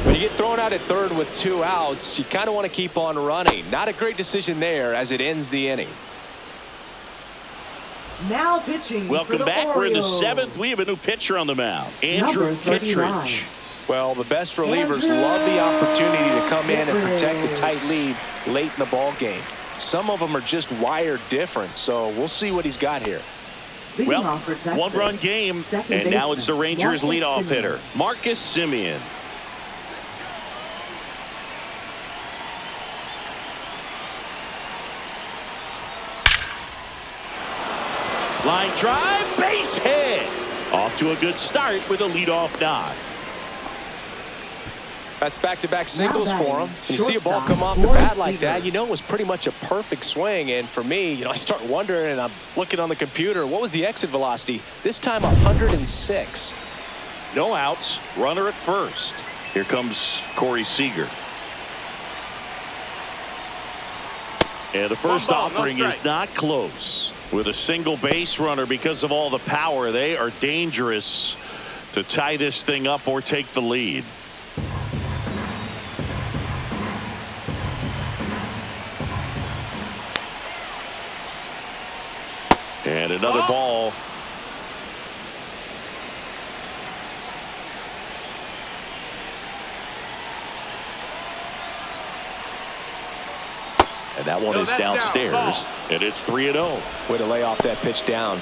B: When you get thrown out at third with 2 outs, you kind of want to keep on running. Not a great decision there as it ends the inning.
D: Now pitching.
A: Welcome back. We're in the 7th. We have a new pitcher on the mound, Andrew Kittredge.
B: Well, the best relievers love the opportunity to come in and protect a tight lead late in the ball game. Some of them are just wired different, so we'll see what he's got here.
A: Well, 1-run game, and now it's the Rangers' leadoff hitter, Marcus Semien. Line drive, base hit. Off to a good start with a leadoff nod.
B: That's back-to-back singles for him. When you see a ball come off the bat like that, you know it was pretty much a perfect swing. And for me, I start wondering, and I'm looking on the computer, what was the exit velocity? This time 106.
A: No outs, runner at first. Here comes Corey Seager. And the first offering is not close. With a single base runner, because of all the power, they are dangerous to tie this thing up or take the lead. And another ball. And that one is downstairs, and it's 3-0.
B: Way to lay off that pitch down.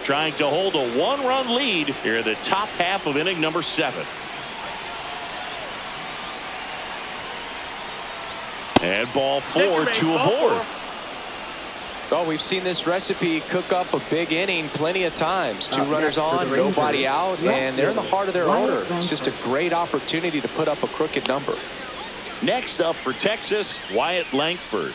A: Trying to hold a 1-run lead here in the top half of inning number 7. And ball 4, 2 aboard.
B: Well, we've seen this recipe cook up a big inning plenty of times. 2 runners on, nobody out, and they're in the heart of their order. It's just a great opportunity to put up a crooked number.
A: Next up for Texas, Wyatt Langford.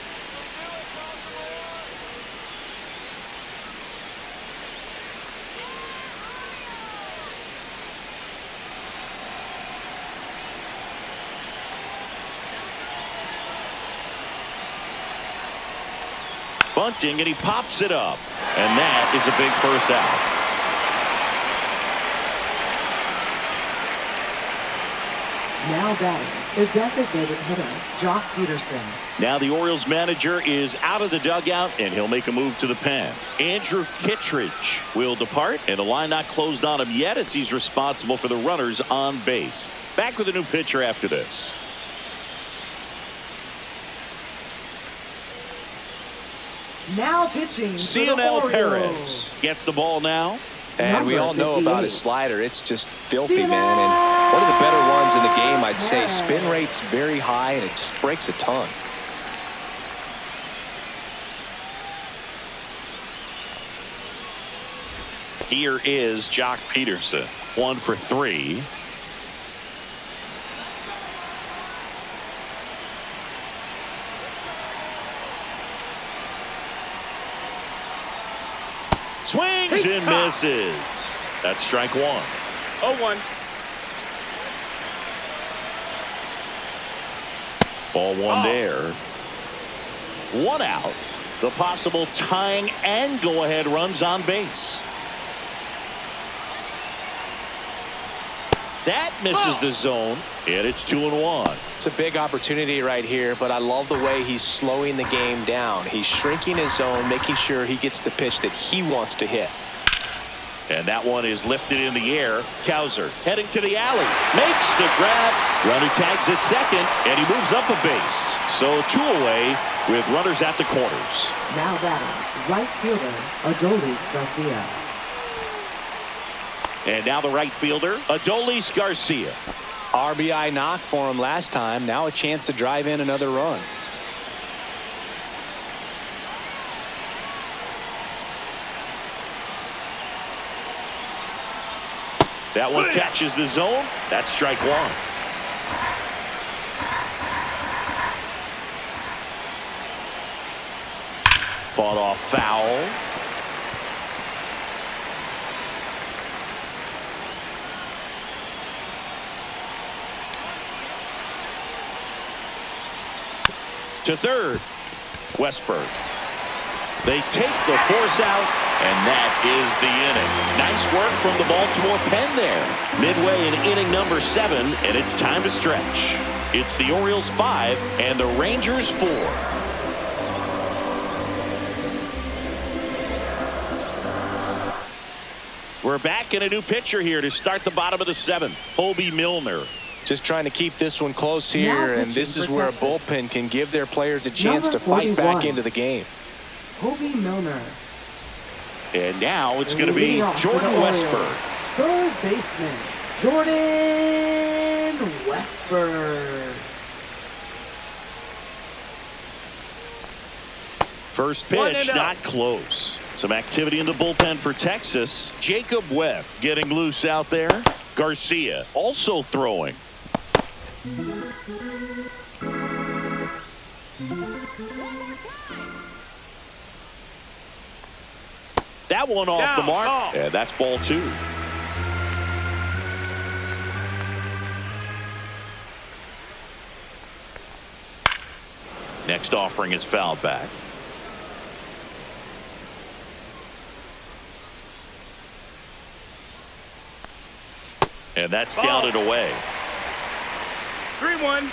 A: Bunting, and he pops it up, and that is a big first out.
D: Now batting, the designated hitter, Jock Peterson.
A: Now the Orioles manager is out of the dugout, and he'll make a move to the pen. Andrew Kittredge will depart, and the line not closed on him yet as he's responsible for the runners on base. Back with a new pitcher after this.
D: Now pitching,
A: CNL Perez gets the ball now.
B: And we all know about his slider. It's just filthy, man. And one of the better ones in the game, I'd say. Spin rate's very high, and it just breaks a ton.
A: Here is Jock Peterson. 1 for 3. Swings and misses. That's strike 1.
C: 0-1.
A: Ball 1 there. 1 out. The possible tying and go-ahead runs on base. That misses the zone, and it's 2-1.
B: It's a big opportunity right here, but I love the way he's slowing the game down. He's shrinking his zone, making sure he gets the pitch that he wants to hit.
A: And that one is lifted in the air. Cowser heading to the alley. Makes the grab. Runner tags at second, and he moves up a base. So 2 away with runners at the corners.
D: Now batting, right fielder, Adolis Garcia.
A: And now the right fielder, Adolis Garcia.
B: RBI knock for him last time. Now a chance to drive in another run.
A: That one catches the zone. That's strike 1. Fought off foul. To third, Westberg. They take the force out, and that is the inning. Nice work from the Baltimore pen there. Midway in inning number 7, and it's time to stretch. It's the Orioles 5 and the Rangers 4. We're back in a new pitcher here to start the bottom of the 7th. Hobie Milner.
B: Just trying to keep this one close here, and this is where a bullpen can give their players a chance to fight back into the game.
D: Hobie Milner.
A: And now it's going to be Jordan Westburg.
D: Third baseman, Jordan Westburg.
A: First pitch, not close. Some activity in the bullpen for Texas. Jacob Webb getting loose out there. Garcia also throwing. That one off the mark. Yeah, that's ball 2. Next offering is fouled back. And that's down and away.
C: 3-1.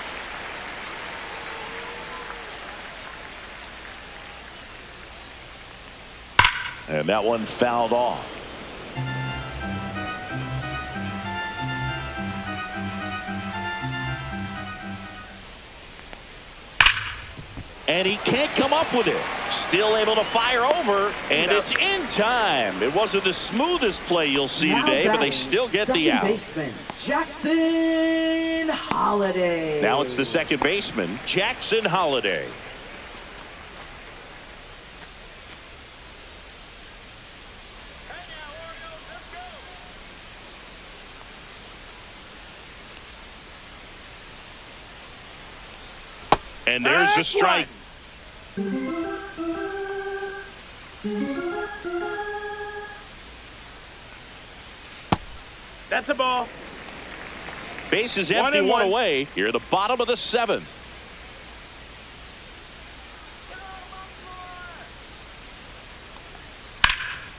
A: And that one fouled off. And he can't come up with it. Still able to fire over, and it's in time. It wasn't the smoothest play you'll see today, but they still get the out.
D: Baseman, Jackson Holliday.
A: Now it's the second baseman, Jackson Holliday. And there's a strike.
C: That's a ball.
A: Base is empty, one away. Here at the bottom of the 7th.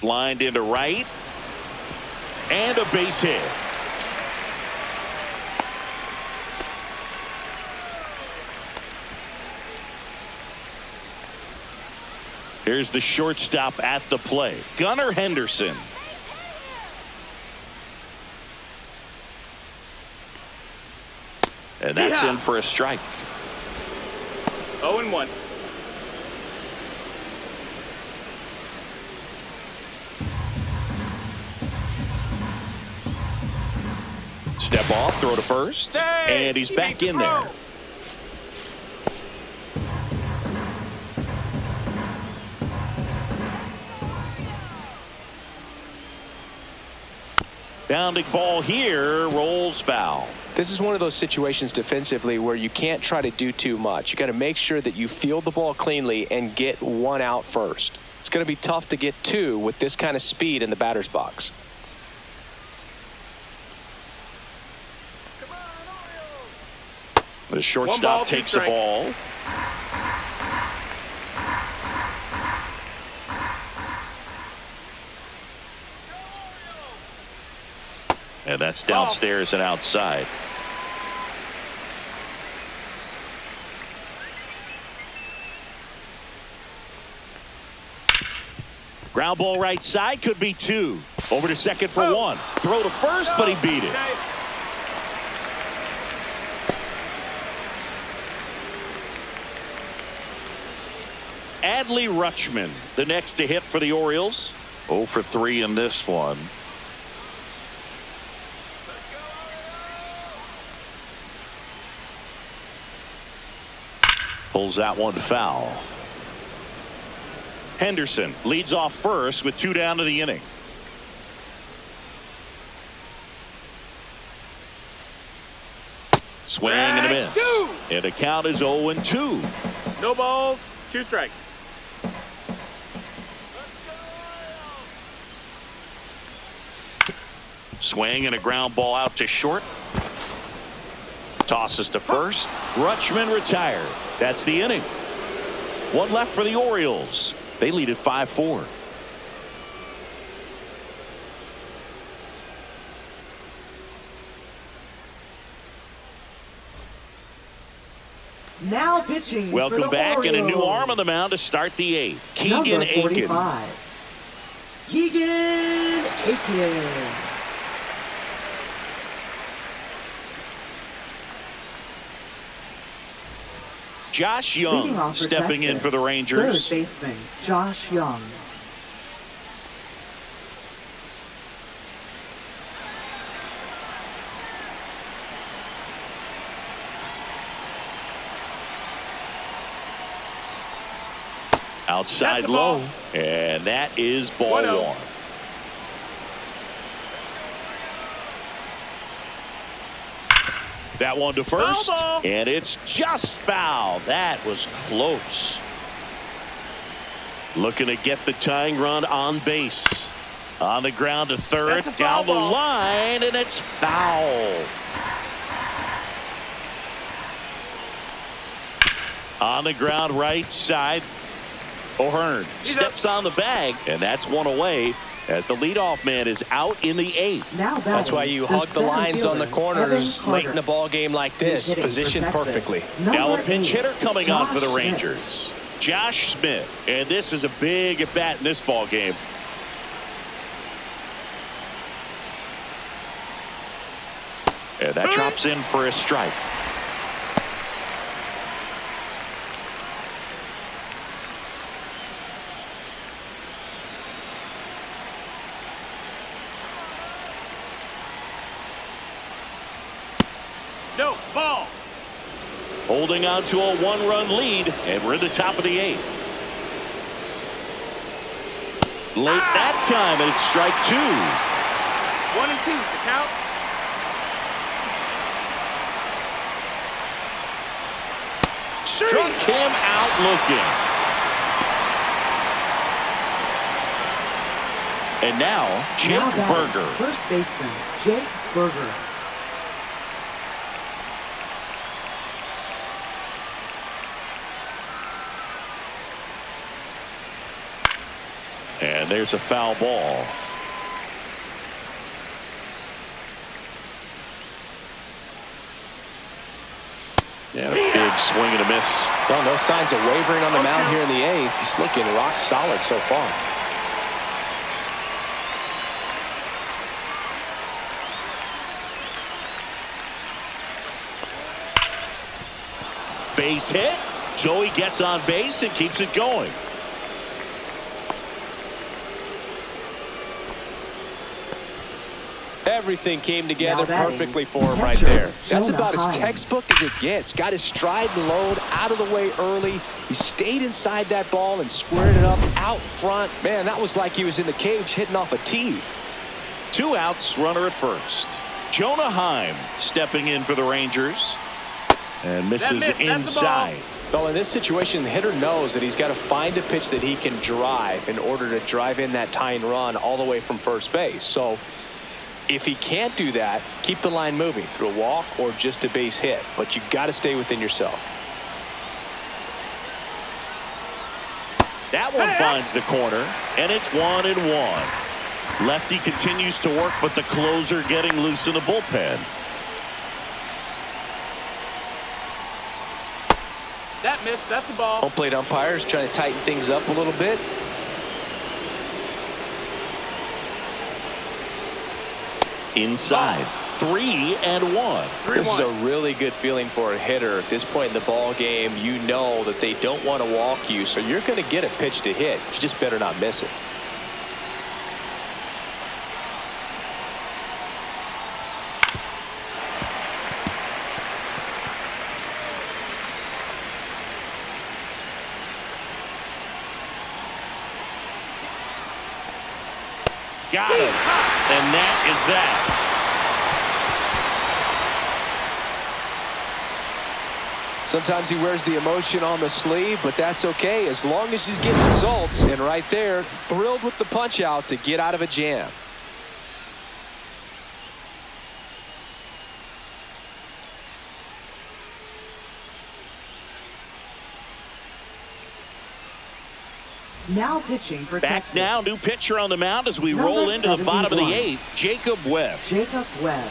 A: Lined into right. And a base hit. Here's the shortstop at the plate, Gunnar Henderson. And that's in for a strike.
C: 0-1.
A: Step off, throw to first, and he's back in there. Bounding ball here, rolls foul.
B: This is one of those situations defensively where you can't try to do too much. You got to make sure that you field the ball cleanly and get one out first. It's going to be tough to get 2 with this kind of speed in the batter's box.
A: The shortstop takes the ball. And that's downstairs and outside. Ground ball right side, could be 2. Over to second for 1. Throw to first, but he beat it. Adley Rutschman, the next to hit for the Orioles. 0 for 3 in this one. Pulls that one foul. Henderson leads off first with 2 down to the inning. Swing and a miss. And the count is 0-2.
C: No balls, 2 strikes.
A: Swing and a ground ball out to short. Tosses to first. Rutschman retired. That's the inning. 1 left for the Orioles. They lead at 5-4.
D: Now pitching.
A: Welcome
D: for the
A: back,
D: Orioles.
A: and a new arm on the mound to start the 8th.
D: Number
A: Keegan Aiken.
D: 45. Keegan Aiken.
A: Josh
D: Leading
A: Young
D: off for
A: stepping in
D: Texas,
A: for the Rangers.
D: Third baseman Josh Young.
A: Outside
C: That's a
A: low,
C: ball.
A: and that is ball
C: 1-0.
A: 1. That one to first,
C: Foul ball.
A: and it's just foul. That was close. Looking to get the tying run on base. On the ground to third,
C: That's a foul
A: down the
C: ball.
A: line, and it's foul. On the ground right side, O'Hearn
C: He's
A: steps on the bag, and that's one away as the leadoff man is out in the 8th.
D: Now
B: That's why you hug the lines on the corners late in a ball game like this. Positioned perfectly.
A: Now a pinch hitter coming on for the Rangers. Josh Smith, and this is a big at bat in this ball game. And that drops in for a strike.
C: No, ball.
A: Holding on to a 1-run lead, and we're in the top of the 8th. Late that time, and it's strike 2.
C: 1 and 2. The count.
A: Struck him out looking. And now, Jake Berger.
D: First baseman Jake Berger.
A: And there's a foul ball. Yeah, a big swing and a miss.
B: Well, no signs of wavering on the mound here in the 8th. He's looking rock solid so far.
A: Base hit. Joey gets on base and keeps it going.
B: Everything came together
D: Now batting,
B: perfectly for him right
D: catcher,
B: there. That's
D: Jonah
B: about as
D: Heim.
B: textbook as it gets. Got his stride and load out of the way early. He stayed inside that ball and squared it up out front. Man, that was like he was in the cage hitting off a tee.
A: 2 outs, runner at first. Jonah Heim stepping in for the Rangers. And misses
C: That missed. That's the ball.
A: inside.
B: Well, in this situation, the hitter knows that he's got to find a pitch that he can drive in order to drive in that tying run all the way from first base. So if he can't do that, keep the line moving through a walk or just a base hit. But you've got to stay within yourself.
A: That one finds the corner, and it's 1-1. Lefty continues to work, but the closer getting loose in the bullpen.
C: That missed. That's a ball.
B: Home plate umpires trying to tighten things up a little bit.
A: Inside. 3-1.
B: This is a really good feeling for a hitter at this point in the ball game. You know that they don't want to walk you, so you're going to get a pitch to hit. You just better not miss it.
A: Got him. And that is that.
B: Sometimes he wears the emotion on the sleeve, but that's okay as long as he's getting results. And right there, thrilled with the punch out to get out of a jam.
D: Now pitching for
A: Back
D: Texas.
A: now, new pitcher on the mound as we
D: Number
A: roll into the bottom of the
D: 71.
A: 8th, Jacob Webb.
D: Jacob Webb.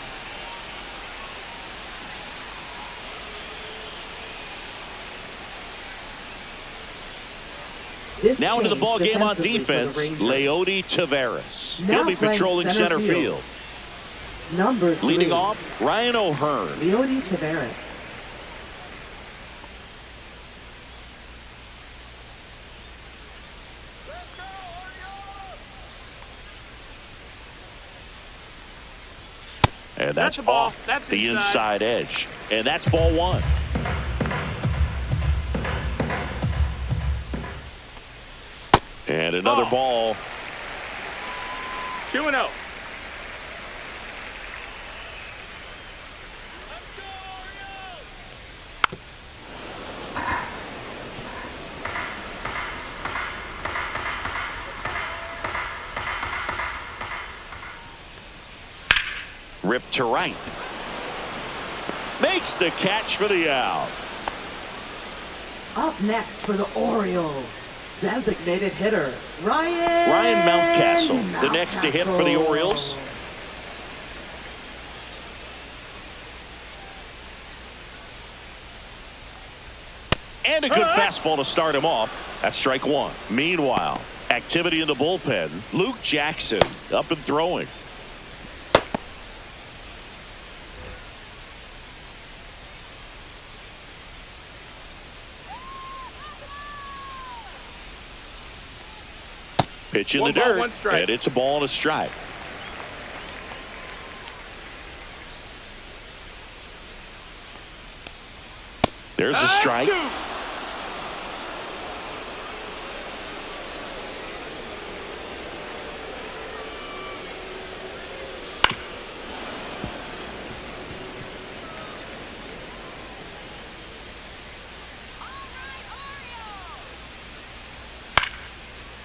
D: This
A: Now into the
D: change
A: ball game on
D: defensively for the
A: defense,
D: Rangers.
A: Leody Taveras.
D: Now
A: He'll be
D: playing
A: patrolling center field.
D: Number 3.
A: Leading off, Ryan O'Hearn.
D: Leody Taveras.
A: And that's
C: a ball.
A: off
C: That's
A: the
C: inside.
A: inside edge. And that's ball 1. And another ball.
C: 2-0.
A: Ripped to right. Makes the catch for the out.
D: Up next for the Orioles, designated hitter, Ryan
A: Mountcastle, the next to hit for the Orioles. And a good fastball to start him off. That's strike 1. Meanwhile, activity in the bullpen. Luke Jackson up and throwing. Pitch in the
C: One ball,
A: dirt,
C: one strike.
A: and it's a ball and a strike. There's a strike.
C: 2.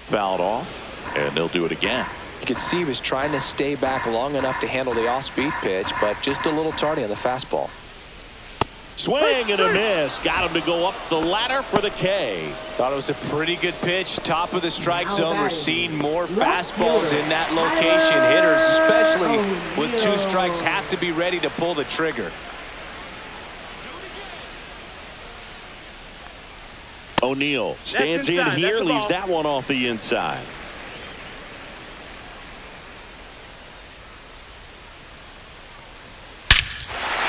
A: Fouled off, and they'll do it again.
B: You could see he was trying to stay back long enough to handle the off-speed pitch, but just a little tardy on the fastball.
A: Swing and a miss. Got him to go up the ladder for the K.
B: Thought it was a pretty good pitch. Top of the strike
D: Now
B: zone. We're
D: batting,
B: seeing more
D: right
B: fastballs
D: fielder,
B: in that location. Hitters, especially with 2
D: O'Neal.
B: strikes, have to be ready to pull the trigger.
A: O'Neal stands in
C: inside.
A: here,
C: That's a
A: leaves
C: ball.
A: that one off the inside.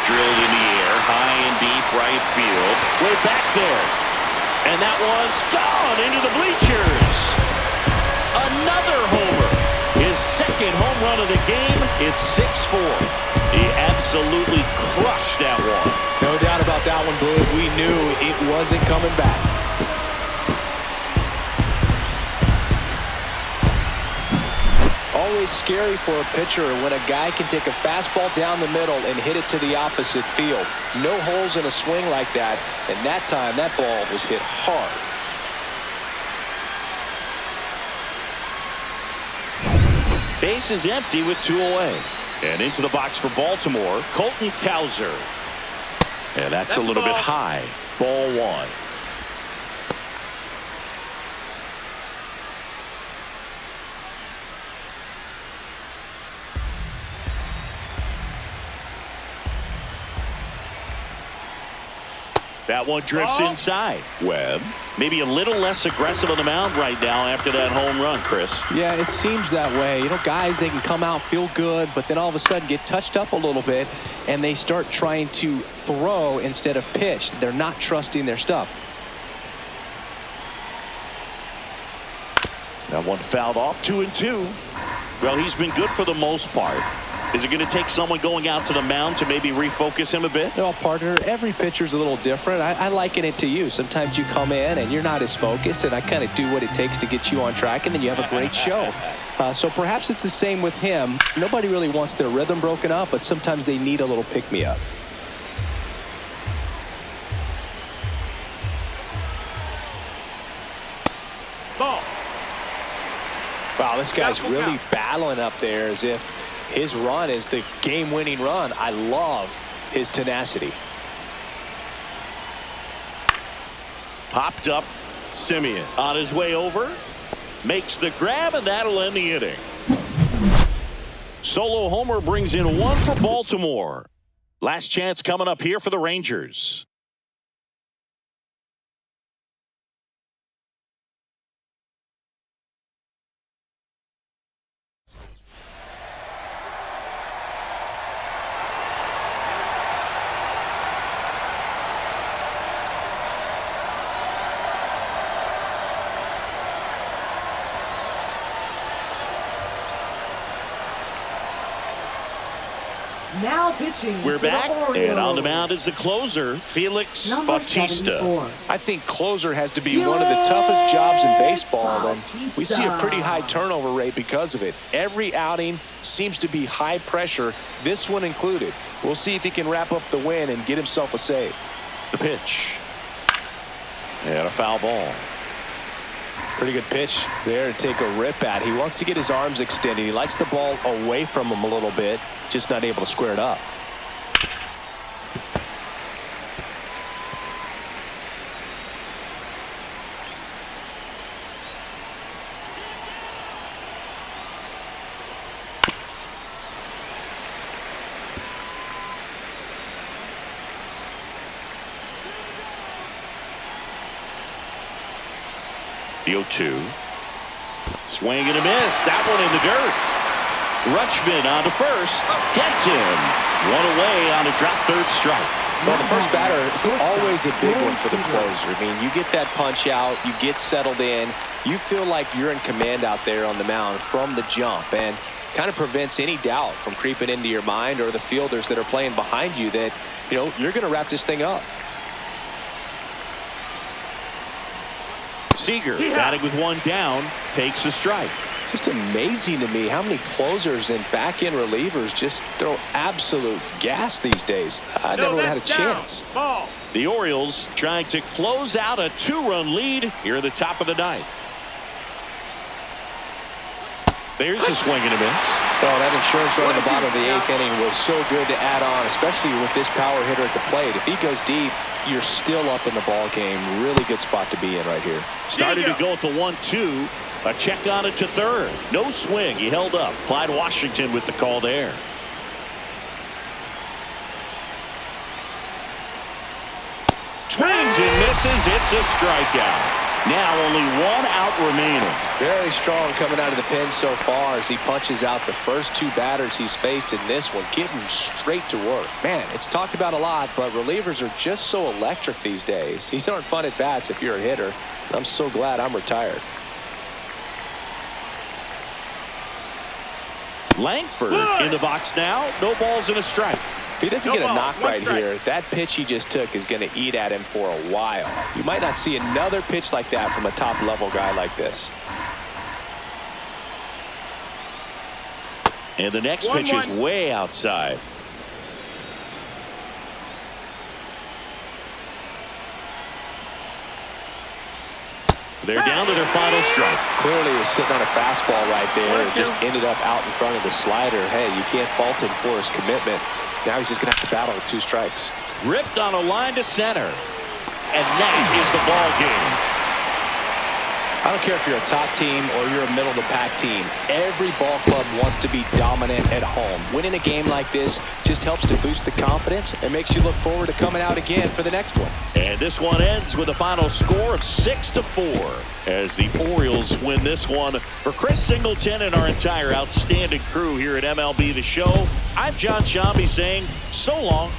A: Drilled in the air, high and deep right field. Way back there. And that one's gone into the bleachers. Another homer. His second home run of the game. It's 6-4. He absolutely crushed that one.
B: No doubt about that one, Blue. We knew it wasn't coming back. Always scary for a pitcher when a guy can take a fastball down the middle and hit it to the opposite field. No holes in a swing like that, and that time that ball was hit hard.
A: Base is empty with 2 away. And into the box for Baltimore, Colton Cowser. And that's a little bit high. Ball 1. That one drifts inside. Webb, maybe a little less aggressive on the mound right now after that home run, Chris.
B: Yeah, it seems that way. You know, guys, they can come out, feel good, but then all of a sudden get touched up a little bit, and they start trying to throw instead of pitch. They're not trusting their stuff.
A: That one fouled off, 2-2. Well, he's been good for the most part. Is it going to take someone going out to the mound to maybe refocus him a bit?
B: No, partner, every pitcher's a little different. I liken it to you. Sometimes you come in and you're not as focused, and I kind of do what it takes to get you on track, and then you have a great show. So perhaps it's the same with him. Nobody really wants their rhythm broken up, but sometimes they need a little pick-me-up.
C: Ball.
B: Wow, this guy's really battling up there as if his run is the game-winning run. I love his tenacity.
A: Popped up. Simeon on his way over. makes the grab, and that'll end the inning. Solo homer brings in one for Baltimore. Last chance coming up here for the Rangers.
D: Now pitching.
A: We're
D: for the
A: back,
D: Orioles.
A: and on the mound is the closer, Felix
D: Number
A: Bautista.
D: 74.
B: I think closer has to be one of the toughest jobs in baseball, and we see a pretty high turnover rate because of it. Every outing seems to be high pressure, this one included. We'll see if he can wrap up the win and get himself a save.
A: The pitch. And a foul ball.
B: Pretty good pitch there to take a rip at. He wants to get his arms extended. He likes the ball away from him a little bit, just not able to square it up.
A: The 0-2. Swing and a miss. That one in the dirt. Rutschman on to first. Gets him. One away on a drop third strike.
B: Well, the first batter, it's always a big one for the closer. I mean, you get that punch out, you get settled in, you feel like you're in command out there on the mound from the jump, and kind of prevents any doubt from creeping into your mind or the fielders that are playing behind you that, you know, you're going to wrap this thing up.
A: Seager batting with one down, takes a strike.
B: Just amazing to me how many closers and back-end relievers just throw absolute gas these days. I never would have had a chance.
C: Ball.
A: The Orioles trying to close out a two-run lead here at the top of the ninth. There's a swing and a miss.
B: Oh, that insurance run in the bottom of the eighth inning was so good to add on, especially with this power hitter at the plate. If he goes deep, you're still up in the ball game. Really good spot to be in right here.
A: Started to go at the 1-2. A check on it to third. No swing. He held up. Clyde Washington with the call there. Swings and misses. It's a strikeout. Now only one out remaining.
B: Very strong coming out of the pen so far as he punches out the first two batters he's faced in this one, getting straight to work. Man, it's talked about a lot, but relievers are just so electric these days. These aren't fun at bats if you're a hitter. And I'm so glad I'm retired.
A: Langford in the box now. No balls and a strike.
B: If he doesn't get a knock right here, that pitch he just took is going to eat at him for a while. You might not see another pitch like that from a top-level guy like this.
A: And the next pitch is way outside. They're down to their final strike.
B: Clearly was sitting on a fastball right there. It just ended up out in front of the slider. Hey, you can't fault him for his commitment. Now he's just going to have to battle with two strikes.
A: Ripped on a line to center. And that is the ball game.
B: I don't care if you're a top team or you're a middle-of-the-pack team. Every ball club wants to be dominant at home. Winning a game like this just helps to boost the confidence and makes you look forward to coming out again for the next one.
A: And this one ends with a final score of 6-4 as the Orioles win this one. For Chris Singleton and our entire outstanding crew here at MLB The Show, I'm John Shambi saying so long.